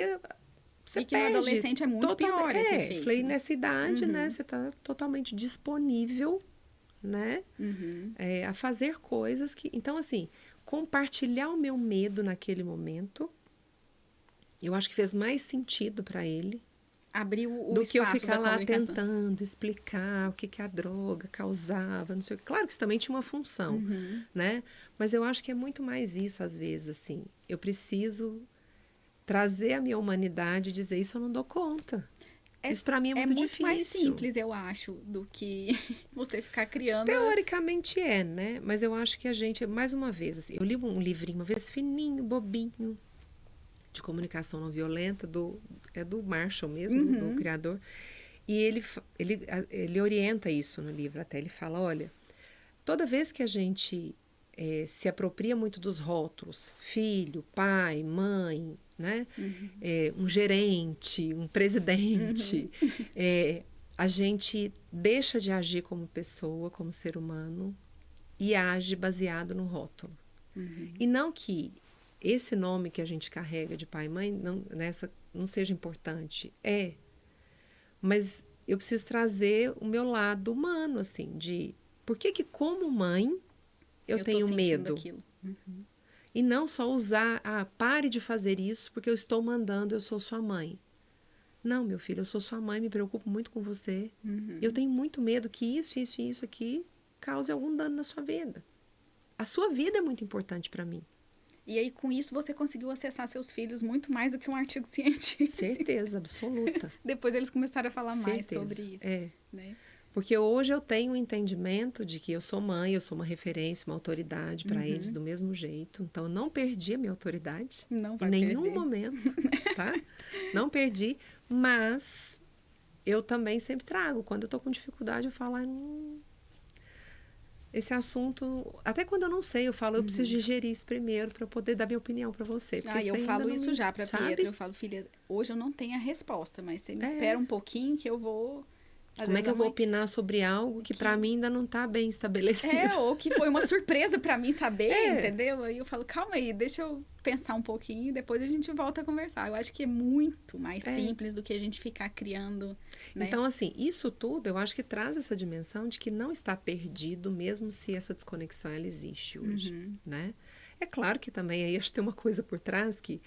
você e que no adolescente é muito pior esse efeito. Falei, nessa idade, né? Você está totalmente disponível, né? A fazer coisas que... Então, assim, compartilhar o meu medo naquele momento, eu acho que fez mais sentido para ele abriu o do que eu espaço ficar da lá comunicação. tentando explicar o que a droga causava, não sei o que. Claro que isso também tinha uma função, né? Mas eu acho que é muito mais isso, às vezes, assim. Eu preciso trazer a minha humanidade e dizer, isso eu não dou conta. Isso para mim é muito difícil. Mais simples, eu acho, do que você ficar criando... Teoricamente é, né? Mas eu acho que a gente, mais uma vez, assim, eu li um livrinho uma vez fininho, bobinho, de comunicação não violenta, do Marshall mesmo, do criador. E ele orienta isso no livro até. Ele fala, olha, toda vez que a gente se apropria muito dos rótulos, filho, pai, mãe, né? Um gerente, um presidente, a gente deixa de agir como pessoa, como ser humano, e age baseado no rótulo. E não que esse nome que a gente carrega de pai e mãe não seja importante. Mas eu preciso trazer o meu lado humano, assim, de por que como mãe eu tenho medo. E não só usar, pare de fazer isso porque eu estou mandando, eu sou sua mãe. Não, meu filho, eu sou sua mãe, me preocupo muito com você. Eu tenho muito medo que isso e isso aqui cause algum dano na sua vida. A sua vida é muito importante para mim. E aí, com isso, você conseguiu acessar seus filhos muito mais do que um artigo científico. Certeza, absoluta. Depois eles começaram a falar mais sobre isso. Né? Porque hoje eu tenho um entendimento de que eu sou mãe, eu sou uma referência, uma autoridade para eles do mesmo jeito. Então, eu não perdi a minha autoridade em nenhum momento, tá? Não perdi, mas eu também sempre trago. Quando eu estou com dificuldade, eu falo... Esse assunto, até quando eu não sei, eu falo, eu preciso digerir isso primeiro para poder dar minha opinião para você. Eu falo isso já para Pietra, eu falo, filha, hoje eu não tenho a resposta, mas você me espera um pouquinho que eu vou... Como é que eu vou opinar sobre algo que para mim ainda não está bem estabelecido? Ou que foi uma surpresa para mim saber, entendeu? Aí eu falo, calma aí, deixa eu pensar um pouquinho e depois a gente volta a conversar. Eu acho que é muito mais simples do que a gente ficar criando, né? Então, assim, isso tudo eu acho que traz essa dimensão de que não está perdido, mesmo se essa desconexão ela existe hoje, né? É claro que também aí acho que tem uma coisa por trás que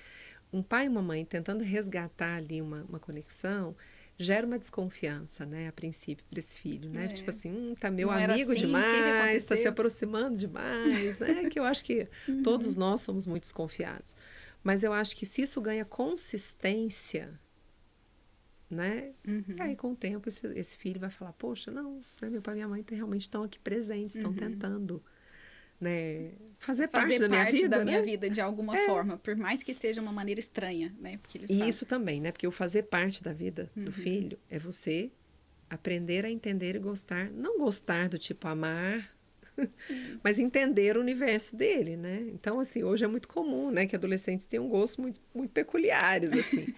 um pai e uma mãe tentando resgatar ali uma conexão gera uma desconfiança, né, a princípio, para esse filho, né? Tipo assim, tá meu amigo assim, demais, tá se aproximando demais, né? Que eu acho que todos nós somos muito desconfiados. Mas eu acho que se isso ganha consistência, né? Aí, com o tempo, esse filho vai falar, poxa, não, né, meu pai e minha mãe realmente estão aqui presentes, estão tentando... Né, fazer parte da minha vida de alguma forma, por mais que seja uma maneira estranha, né? Porque eles isso também, né? Porque o fazer parte da vida do filho é você aprender a entender e gostar, não gostar do tipo amar, mas entender o universo dele, né? Então, assim, hoje é muito comum, né? Que adolescentes tenham gostos muito, muito peculiares, assim.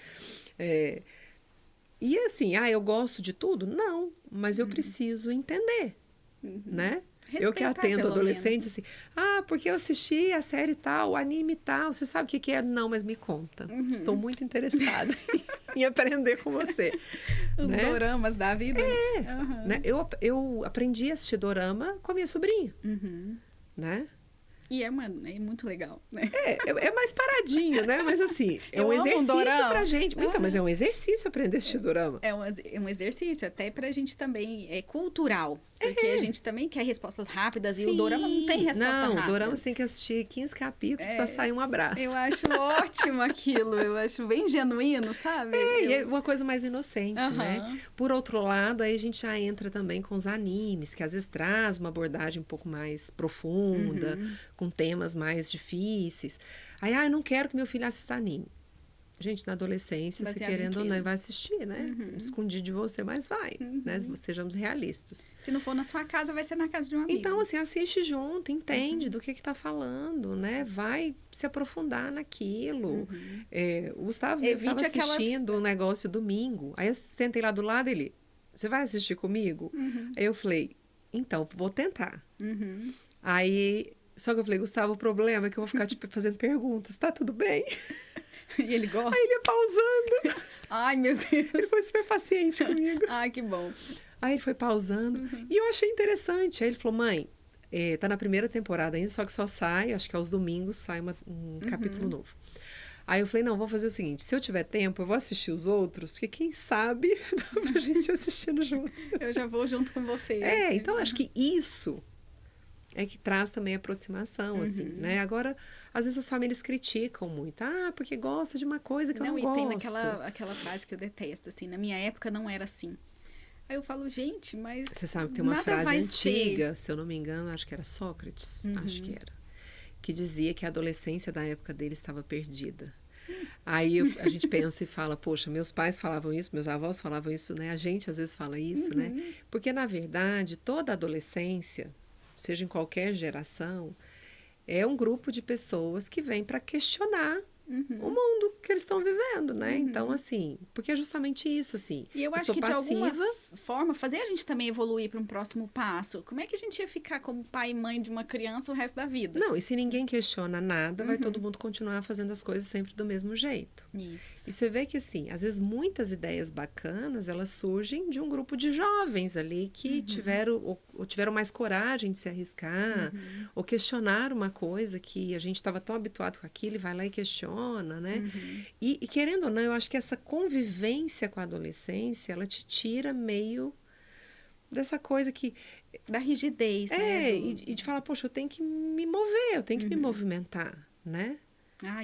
E assim, eu gosto de tudo? Não, mas eu preciso entender, né? Respeitar, eu que atendo adolescentes, assim, porque eu assisti a série tal, o anime tal, você sabe o que é? Não, mas me conta. Estou muito interessada em aprender com você. Os doramas da vida. Né? Eu aprendi a assistir dorama com a minha sobrinha, né? E é muito legal, né? É mais paradinho, né? Mas assim, é um Eu amo exercício dorama. pra gente. Então, mas é um exercício aprender a assistir dorama. É um exercício, até pra gente também, é cultural. Porque a gente também quer respostas rápidas e o dorama não tem resposta Não, rápida. o dorama você tem que assistir 15 capítulos pra sair um abraço. Eu acho ótimo aquilo, eu acho bem genuíno, sabe? E é uma coisa mais inocente, né? Por outro lado, aí a gente já entra também com os animes, que às vezes traz uma abordagem um pouco mais profunda, com temas mais difíceis. Aí, eu não quero que meu filho assista anime. Gente, na adolescência, se querendo ou não, ele vai assistir, né? Escondido de você, mas vai, né? Sejamos realistas. Se não for na sua casa, vai ser na casa de um amigo. Então, assim, assiste junto, entende do que tá falando, né? Vai se aprofundar naquilo. O Gustavo mesmo estava assistindo um negócio domingo. Aí eu sentei lá do lado, ele, você vai assistir comigo? Aí eu falei, então, vou tentar. Aí, só que eu falei, Gustavo, o problema é que eu vou ficar, tipo, fazendo perguntas, tá tudo bem? E ele gosta? Aí ele ia pausando. Ai, meu Deus. Ele foi super paciente comigo. Ai, que bom. Aí ele foi pausando. E eu achei interessante. Aí ele falou, mãe, tá na primeira temporada ainda, só que só sai, acho que aos domingos sai um capítulo novo. Aí eu falei, não, vou fazer o seguinte, se eu tiver tempo, eu vou assistir os outros, porque quem sabe dá pra gente ir assistindo junto. Eu já vou junto com você. Então acho que isso é que traz também aproximação, assim, né? Agora, às vezes as famílias criticam muito. Porque gosta de uma coisa que eu não gosto. E tem aquela frase que eu detesto, assim, na minha época não era assim. Aí eu falo, gente, mas você sabe que tem uma frase antiga, se eu não me engano, acho que era Sócrates, acho que era, que dizia que a adolescência da época dele estava perdida. Aí a gente pensa e fala, poxa, meus pais falavam isso, meus avós falavam isso, né? A gente às vezes fala isso, né? Porque, na verdade, toda adolescência, seja em qualquer geração, é um grupo de pessoas que vem para questionar o mundo que eles estão vivendo, né? Então, assim, porque é justamente isso, assim. E eu acho que, de alguma forma, fazer a gente também evoluir para um próximo passo. Como é que a gente ia ficar como pai e mãe de uma criança o resto da vida? Não, e se ninguém questiona nada, vai todo mundo continuar fazendo as coisas sempre do mesmo jeito. Isso. E você vê que, assim, às vezes muitas ideias bacanas, elas surgem de um grupo de jovens ali que tiveram mais coragem de se arriscar, ou questionar uma coisa que a gente estava tão habituado com aquilo e vai lá e questiona, né? E querendo ou não, eu acho que essa convivência com a adolescência, ela te tira meio dessa coisa que... Da rigidez, né? E de falar, poxa, eu tenho que me mover, eu tenho que me movimentar, né?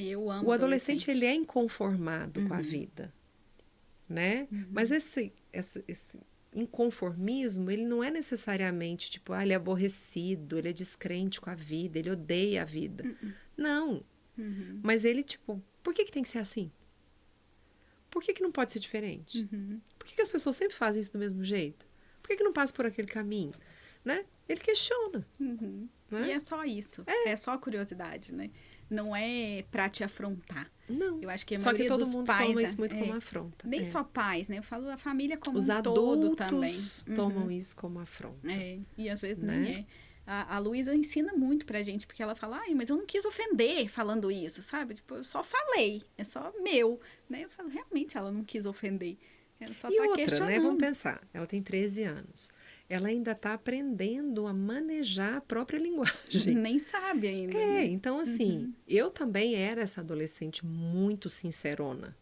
Eu amo o adolescente. Ele é inconformado com a vida, né? Mas esse inconformismo, ele não é necessariamente, tipo, ele é aborrecido, ele é descrente com a vida, ele odeia a vida. Não. Mas ele, tipo, por que tem que ser assim? Por que não pode ser diferente? Por que as pessoas sempre fazem isso do mesmo jeito? Por que não passa por aquele caminho? Né? Ele questiona. Né? E é só isso. É só curiosidade, né? Não é pra te afrontar. Não. Eu acho que a só que todo dos mundo pais, toma isso muito como afronta. Nem só pais, né? Eu falo a família como os um todo também. Os adultos tomam isso como afronta. E às vezes né? nem é. A Luísa ensina muito pra gente, porque ela fala, mas eu não quis ofender falando isso, sabe? Tipo, eu só falei, é só meu. Né? Eu falo, realmente ela não quis ofender. Ela só tá questionando. Né? Vamos pensar, ela tem 13 anos. Ela ainda está aprendendo a manejar a própria linguagem. Nem sabe ainda. Né? Então assim, eu também era essa adolescente muito sincerona,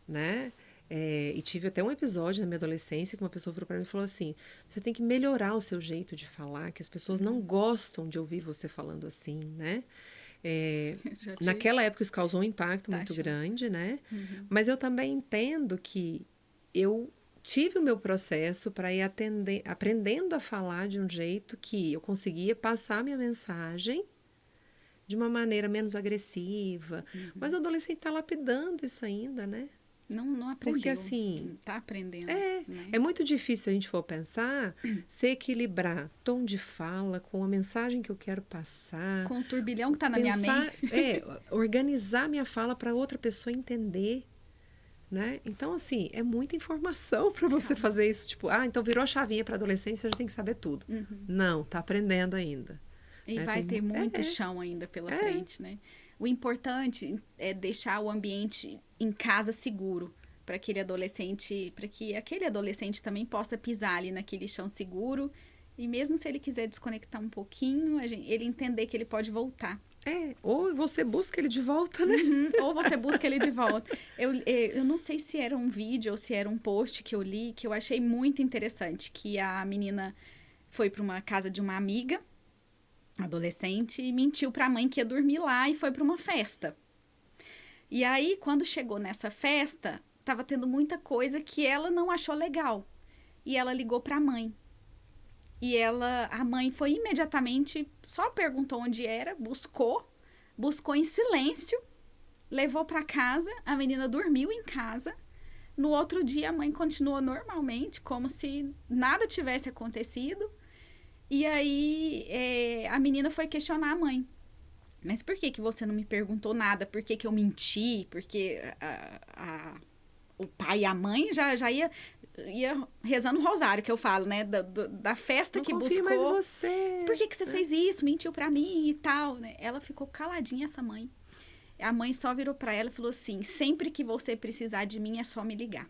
né? E tive até um episódio na minha adolescência que uma pessoa virou para mim e falou assim, você tem que melhorar o seu jeito de falar, que as pessoas não gostam de ouvir você falando assim, né? Naquela época isso causou um impacto muito grande, né? Mas eu também entendo que eu tive o meu processo para ir aprendendo a falar de um jeito que eu conseguia passar a minha mensagem de uma maneira menos agressiva. Mas o adolescente está lapidando isso ainda, né? Não aprendeu. Porque assim... Tá aprendendo. É muito difícil, se a gente for pensar, se equilibrar tom de fala com a mensagem que eu quero passar. Com o turbilhão que tá na minha mente. Organizar minha fala para outra pessoa entender. Né? Então, assim, é muita informação para você fazer isso. Tipo, então virou a chavinha para adolescência, já tem que saber tudo. Não, tá aprendendo ainda. E vai ter muito chão ainda pela frente, né? O importante é deixar o ambiente em casa seguro para aquele adolescente, para que aquele adolescente também possa pisar ali naquele chão seguro E mesmo se ele quiser desconectar um pouquinho, ele entender que ele pode voltar. Ou você busca ele de volta, né? Ou você busca ele de volta. Eu não sei se era um vídeo ou se era um post que eu li, que eu achei muito interessante, que a menina foi para uma casa de uma amiga, adolescente, e mentiu para a mãe que ia dormir lá e foi para uma festa. E aí, quando chegou nessa festa, estava tendo muita coisa que ela não achou legal. E ela ligou para a mãe. E a mãe foi imediatamente, só perguntou onde era, buscou em silêncio, levou para casa, a menina dormiu em casa. No outro dia, a mãe continuou normalmente, como se nada tivesse acontecido. E aí, a menina foi questionar a mãe. Mas por que você não me perguntou nada? Por que eu menti? Porque o pai e a mãe já ia rezando o rosário, que eu falo, né? Da festa não que confio buscou. mais em você. Por que você fez isso? Mentiu pra mim e tal, né? Ela ficou caladinha, essa mãe. A mãe só virou pra ela e falou assim: sempre que você precisar de mim, é só me ligar.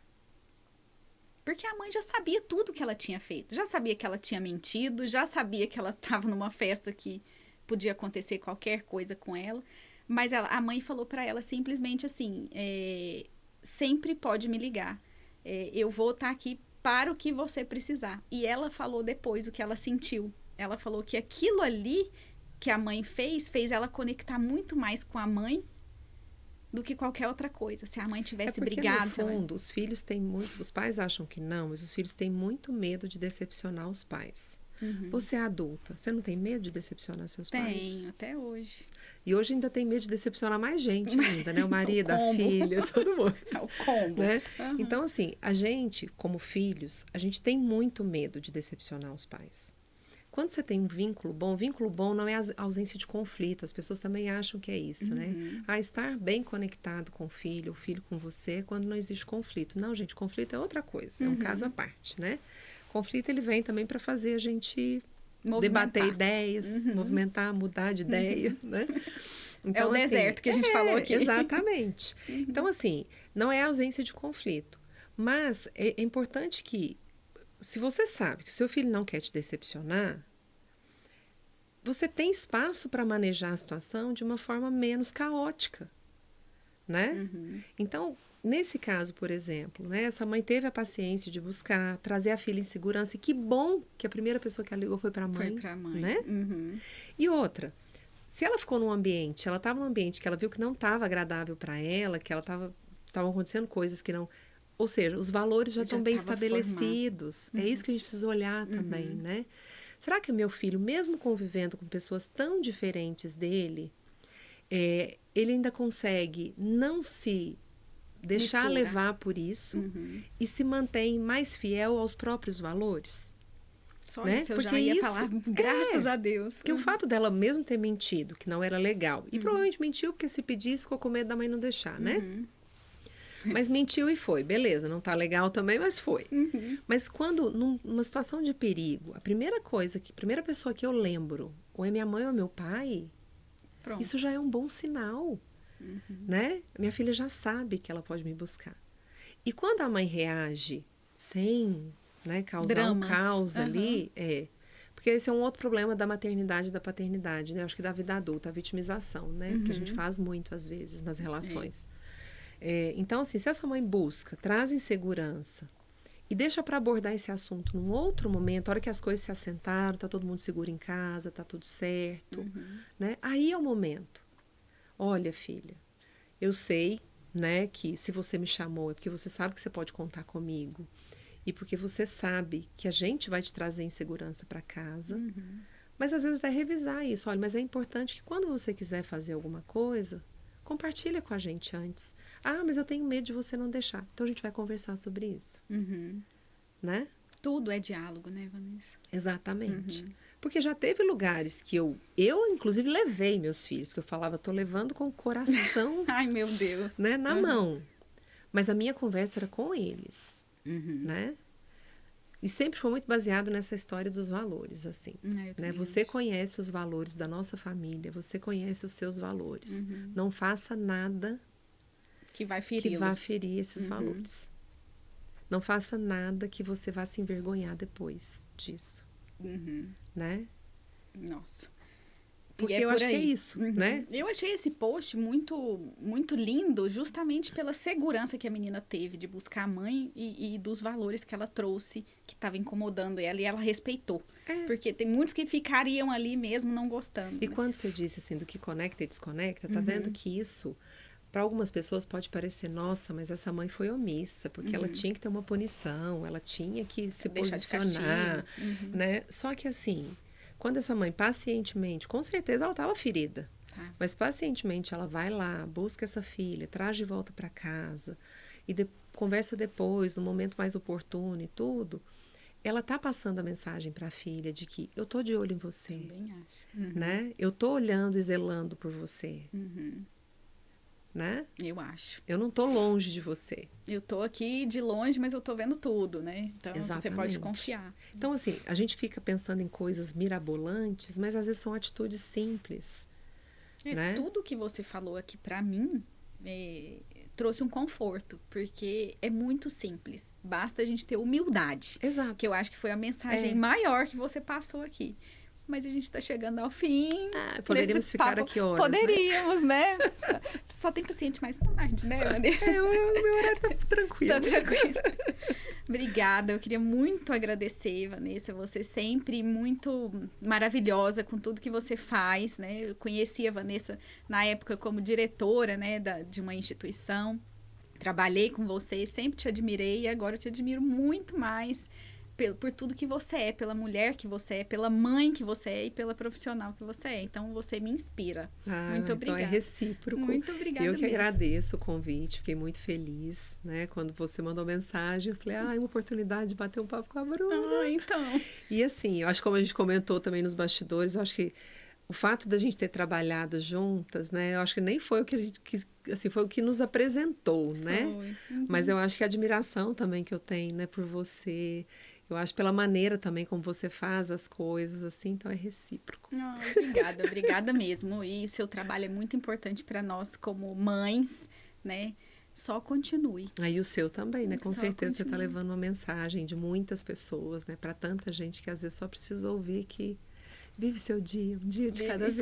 Porque a mãe já sabia tudo que ela tinha feito. Já sabia que ela tinha mentido, já sabia que ela estava numa festa que podia acontecer qualquer coisa com ela. Mas a mãe falou pra ela simplesmente assim: sempre pode me ligar. Eu vou estar aqui para o que você precisar. E ela falou depois o que ela sentiu. Ela falou que aquilo ali que a mãe fez ela conectar muito mais com a mãe do que qualquer outra coisa. Se a mãe tivesse brigado... No fundo, os filhos têm muito... Os pais acham que não, mas os filhos têm muito medo de decepcionar os pais. Você é adulta, você não tem medo de decepcionar seus pais? Tenho, até hoje. E hoje ainda tem medo de decepcionar mais gente ainda, né? O marido, a filha, todo mundo. É o combo. Né? Então, assim, a gente, como filhos, a gente tem muito medo de decepcionar os pais. Quando você tem um vínculo bom não é a ausência de conflito. As pessoas também acham que é isso, né? Estar bem conectado com o filho com você, é quando não existe conflito. Não, gente, conflito é outra coisa, é um caso à parte, né? Conflito, ele vem também para fazer a gente debater ideias, movimentar, mudar de ideia, né? Então, é o deserto que a gente falou aqui. Exatamente. Então, assim, não é a ausência de conflito. Mas é importante que, se você sabe que o seu filho não quer te decepcionar, você tem espaço para manejar a situação de uma forma menos caótica, né? Então, nesse caso, por exemplo, né, essa mãe teve a paciência de buscar, trazer a filha em segurança, e que bom que a primeira pessoa que ela ligou foi para a mãe. Foi para a mãe. Né? E outra, se ela ficou num ambiente, ela estava num ambiente que ela viu que não estava agradável para ela, que estavam acontecendo coisas que não... Ou seja, os valores já estão bem estabelecidos. É isso que a gente precisa olhar também, né? Será que o meu filho, mesmo convivendo com pessoas tão diferentes dele, ele ainda consegue não se deixar levar por isso e se mantém mais fiel aos próprios valores? Só né? isso eu Porque já ia isso, falar, graças a Deus. Porque o fato dela mesmo ter mentido, que não era legal, e provavelmente mentiu porque se pedisse ficou com medo da mãe não deixar, né? Mas mentiu e foi, beleza, não tá legal também, mas foi. Mas quando, numa situação de perigo, a primeira pessoa que eu lembro, ou é minha mãe ou meu pai, Pronto. Isso já é um bom sinal, né? Minha filha já sabe que ela pode me buscar. E quando a mãe reage sem, né, causar Dramas. um caos ali, porque esse é um outro problema da maternidade e da paternidade, né? Acho que da vida adulta, a vitimização, né? Que a gente faz muito às vezes nas relações. Então, assim, se essa mãe busca, traz insegurança e deixa para abordar esse assunto num outro momento, a hora que as coisas se assentaram, tá todo mundo seguro em casa, tá tudo certo, né? Aí é o momento. Olha, filha, eu sei, né, que se você me chamou é porque você sabe que você pode contar comigo e porque você sabe que a gente vai te trazer insegurança para casa. Mas às vezes até revisar isso. Olha, mas é importante que quando você quiser fazer alguma coisa, compartilha com a gente antes. Ah, mas eu tenho medo de você não deixar. Então a gente vai conversar sobre isso. Né? Tudo é diálogo, né, Vanessa? Exatamente. Porque já teve lugares que eu inclusive levei meus filhos, que eu falava, tô levando com o coração Ai, meu Deus. né, na mão. Mas a minha conversa era com eles, né? E sempre foi muito baseado nessa história dos valores, assim. Né? Você conhece os valores da nossa família, você conhece os seus valores. Não faça nada que vai ferir esses valores. Não faça nada que você vá se envergonhar depois disso. né? Nossa. Porque E é eu por acho que é aí. isso, né? Eu achei esse post muito, muito lindo, justamente pela segurança que a menina teve de buscar a mãe e dos valores que ela trouxe, que estava incomodando ela, e ela respeitou. Porque tem muitos que ficariam ali mesmo não gostando. E Né? quando você disse assim do que conecta e desconecta, tá vendo que isso, para algumas pessoas pode parecer, nossa, mas essa mãe foi omissa, porque ela tinha que ter uma punição, ela tinha que se Deixar de posicionar, castigo. né? Só que assim, quando essa mãe pacientemente, com certeza ela estava ferida, Tá. mas pacientemente ela vai lá, busca essa filha, traz de volta para casa e conversa depois, no momento mais oportuno e tudo, ela tá passando a mensagem para a filha de que eu tô de olho em você, Também acho. né? Eu tô olhando e zelando por você, né? Eu acho. Eu não tô longe de você. Eu tô aqui de longe, mas eu tô vendo tudo, né? Então você pode Exatamente. confiar. Então, assim, a gente fica pensando em coisas mirabolantes, mas às vezes são atitudes simples, né? Tudo que você falou aqui pra mim trouxe um conforto, porque é muito simples. Basta a gente ter humildade. Exato. Que eu acho que foi a mensagem maior que você passou aqui. Mas a gente está chegando ao fim. Poderíamos ficar aqui horas. Poderíamos, né? Só tem paciente mais tarde, né, Vanessa? O meu horário tá tranquilo. Tá tranquilo. Obrigada, eu queria muito agradecer, Vanessa, você sempre muito maravilhosa com tudo que você faz, né? Eu conheci a Vanessa na época como diretora, né, de uma instituição, trabalhei com você, sempre te admirei e agora eu te admiro muito mais por tudo que você é, pela mulher que você é, pela mãe que você é e pela profissional que você é. Então, você me inspira. Muito obrigada. Então é recíproco. Muito obrigada Eu que mesmo. agradeço o convite, fiquei muito feliz, né? Quando você mandou mensagem, eu falei, uma oportunidade de bater um papo com a Bruna. Então. E assim, eu acho que como a gente comentou também nos bastidores, eu acho que o fato da gente ter trabalhado juntas, né? Eu acho que nem foi o que a gente assim, foi o que nos apresentou, né? Mas eu acho que a admiração também que eu tenho, né, por você, eu acho pela maneira também como você faz as coisas, assim, então é recíproco. Obrigada mesmo. E seu trabalho é muito importante para nós como mães, né? Só continue. Aí o seu também, né? Com certeza continue. Você está levando uma mensagem de muitas pessoas, né? Para tanta gente que às vezes só precisa ouvir que vive seu dia, um dia de cada vez.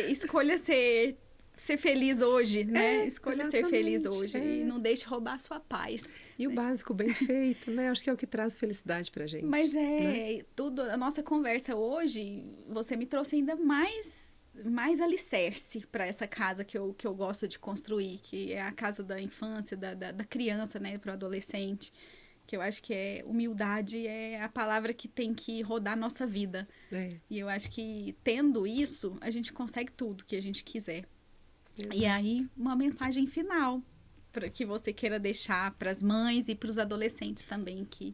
Escolha ser feliz hoje, né? Escolha exatamente, ser feliz hoje e não deixe roubar a sua paz. E o básico bem feito, né? Acho que é o que traz felicidade pra gente. Mas né? tudo, a nossa conversa hoje, você me trouxe ainda mais alicerce para essa casa que eu gosto de construir, que é a casa da infância, da criança, né, para o adolescente. Que eu acho que humildade é a palavra que tem que rodar a nossa vida. E eu acho que tendo isso, a gente consegue tudo que a gente quiser. Exato. E aí, uma mensagem final para que você queira deixar para as mães e para os adolescentes também que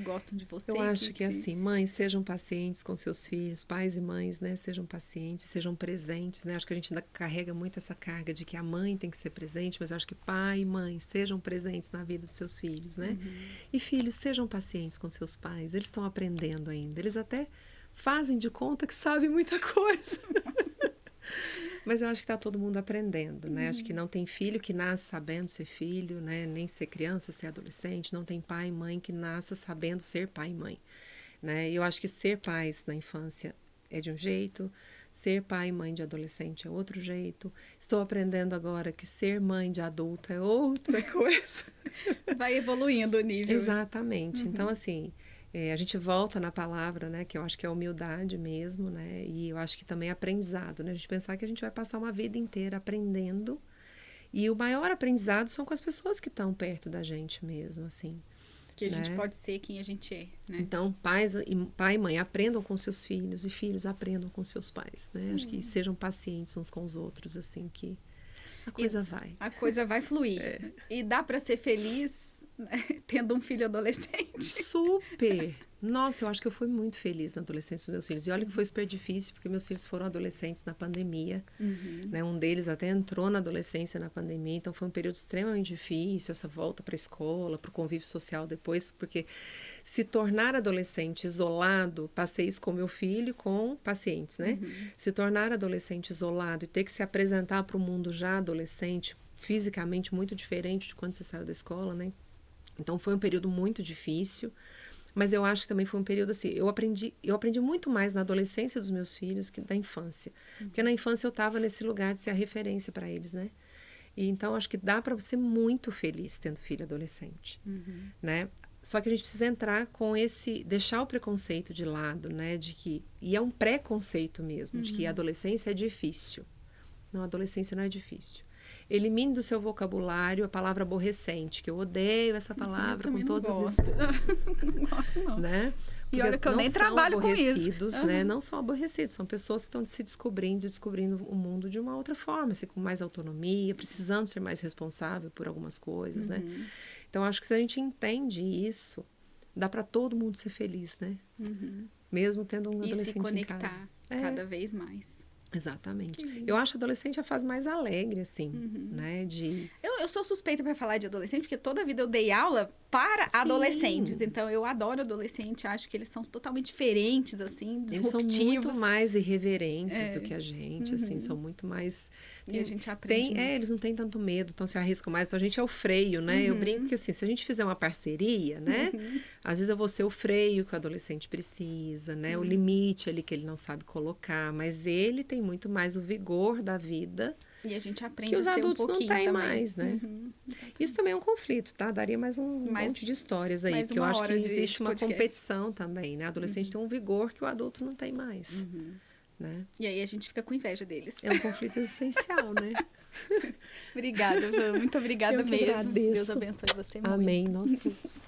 gostam de você. Eu acho que assim, mães, sejam pacientes com seus filhos, pais e mães, né, sejam pacientes, sejam presentes, né, acho que a gente ainda carrega muito essa carga de que a mãe tem que ser presente, mas eu acho que pai e mãe sejam presentes na vida dos seus filhos, né, e filhos, sejam pacientes com seus pais, eles estão aprendendo ainda, eles até fazem de conta que sabem muita coisa. Mas eu acho que está todo mundo aprendendo, né? Acho que não tem filho que nasce sabendo ser filho, né? Nem ser criança, ser adolescente. Não tem pai e mãe que nasça sabendo ser pai e mãe, né? Eu acho que ser pais na infância é de um jeito, ser pai e mãe de adolescente é outro jeito. Estou aprendendo agora que ser mãe de adulto é outra coisa. Vai evoluindo o nível. Exatamente. Então, assim... a gente volta na palavra, né, que eu acho que é humildade mesmo, né, e eu acho que também é aprendizado, né, a gente pensar que a gente vai passar uma vida inteira aprendendo, e o maior aprendizado são com as pessoas que estão perto da gente mesmo, assim. Que a gente pode ser quem a gente é, né? Então, pai e mãe aprendam com seus filhos, e filhos aprendam com seus pais, né, acho que sejam pacientes uns com os outros, assim, que a coisa vai. A coisa vai fluir. E dá para ser feliz... tendo um filho adolescente. Super! Nossa, eu acho que eu fui muito feliz na adolescência dos meus filhos. E olha que foi super difícil, porque meus filhos foram adolescentes na pandemia. Né? Um deles até entrou na adolescência na pandemia, então foi um período extremamente difícil, essa volta para a escola, para o convívio social depois, porque se tornar adolescente isolado, passei isso com meu filho e com pacientes, né? Se tornar adolescente isolado e ter que se apresentar para o mundo já adolescente, fisicamente muito diferente de quando você saiu da escola, né? Então, foi um período muito difícil, Mas eu acho que também foi um período assim, eu aprendi muito mais na adolescência dos meus filhos que na infância. Porque na infância eu estava nesse lugar de ser a referência para eles, né? E então acho que dá para ser muito feliz tendo filho adolescente, né? Só que a gente precisa entrar com deixar o preconceito de lado, né? E é um preconceito mesmo, de que a adolescência é difícil. Não, a adolescência não é difícil. Elimine do seu vocabulário a palavra aborrecente, que eu odeio essa palavra com todas as minhas forças. Não gosto, não. Né? E olha que eu nem trabalho com isso. Né? Não são aborrecidos, são pessoas que estão se descobrindo o mundo de uma outra forma, assim, com mais autonomia, precisando ser mais responsável por algumas coisas, né? Então, acho que se a gente entende isso, dá para todo mundo ser feliz, né? Mesmo tendo um adolescente em casa. E se conectar cada vez mais. Exatamente. Eu acho a adolescente a fase mais alegre, assim, né? Eu sou suspeita para falar de adolescente, porque toda a vida eu dei aula para adolescentes. Então, eu adoro adolescente. Acho que eles são totalmente diferentes, assim, disruptivos. Eles são muito mais irreverentes do que a gente, assim. São muito mais... E a gente aprende. Eles não têm tanto medo, então se arriscam mais. Então, a gente é o freio, né? Eu brinco que, assim, se a gente fizer uma parceria, né? Às vezes eu vou ser o freio que o adolescente precisa, né? O limite ali que ele não sabe colocar. Mas ele tem muito mais o vigor da vida... E a gente aprende que os a ser adultos um pouquinho não têm também. mais, né? Isso também é um conflito, tá? Daria mais um monte de histórias aí, porque eu acho que existe uma competição também, né? O adolescente tem um vigor que o adulto não tem mais, né? E aí a gente fica com inveja deles. É um conflito existencial, né? Obrigada, Van. Muito obrigada mesmo. Agradeço. Deus abençoe você muito. Amém, nós todos.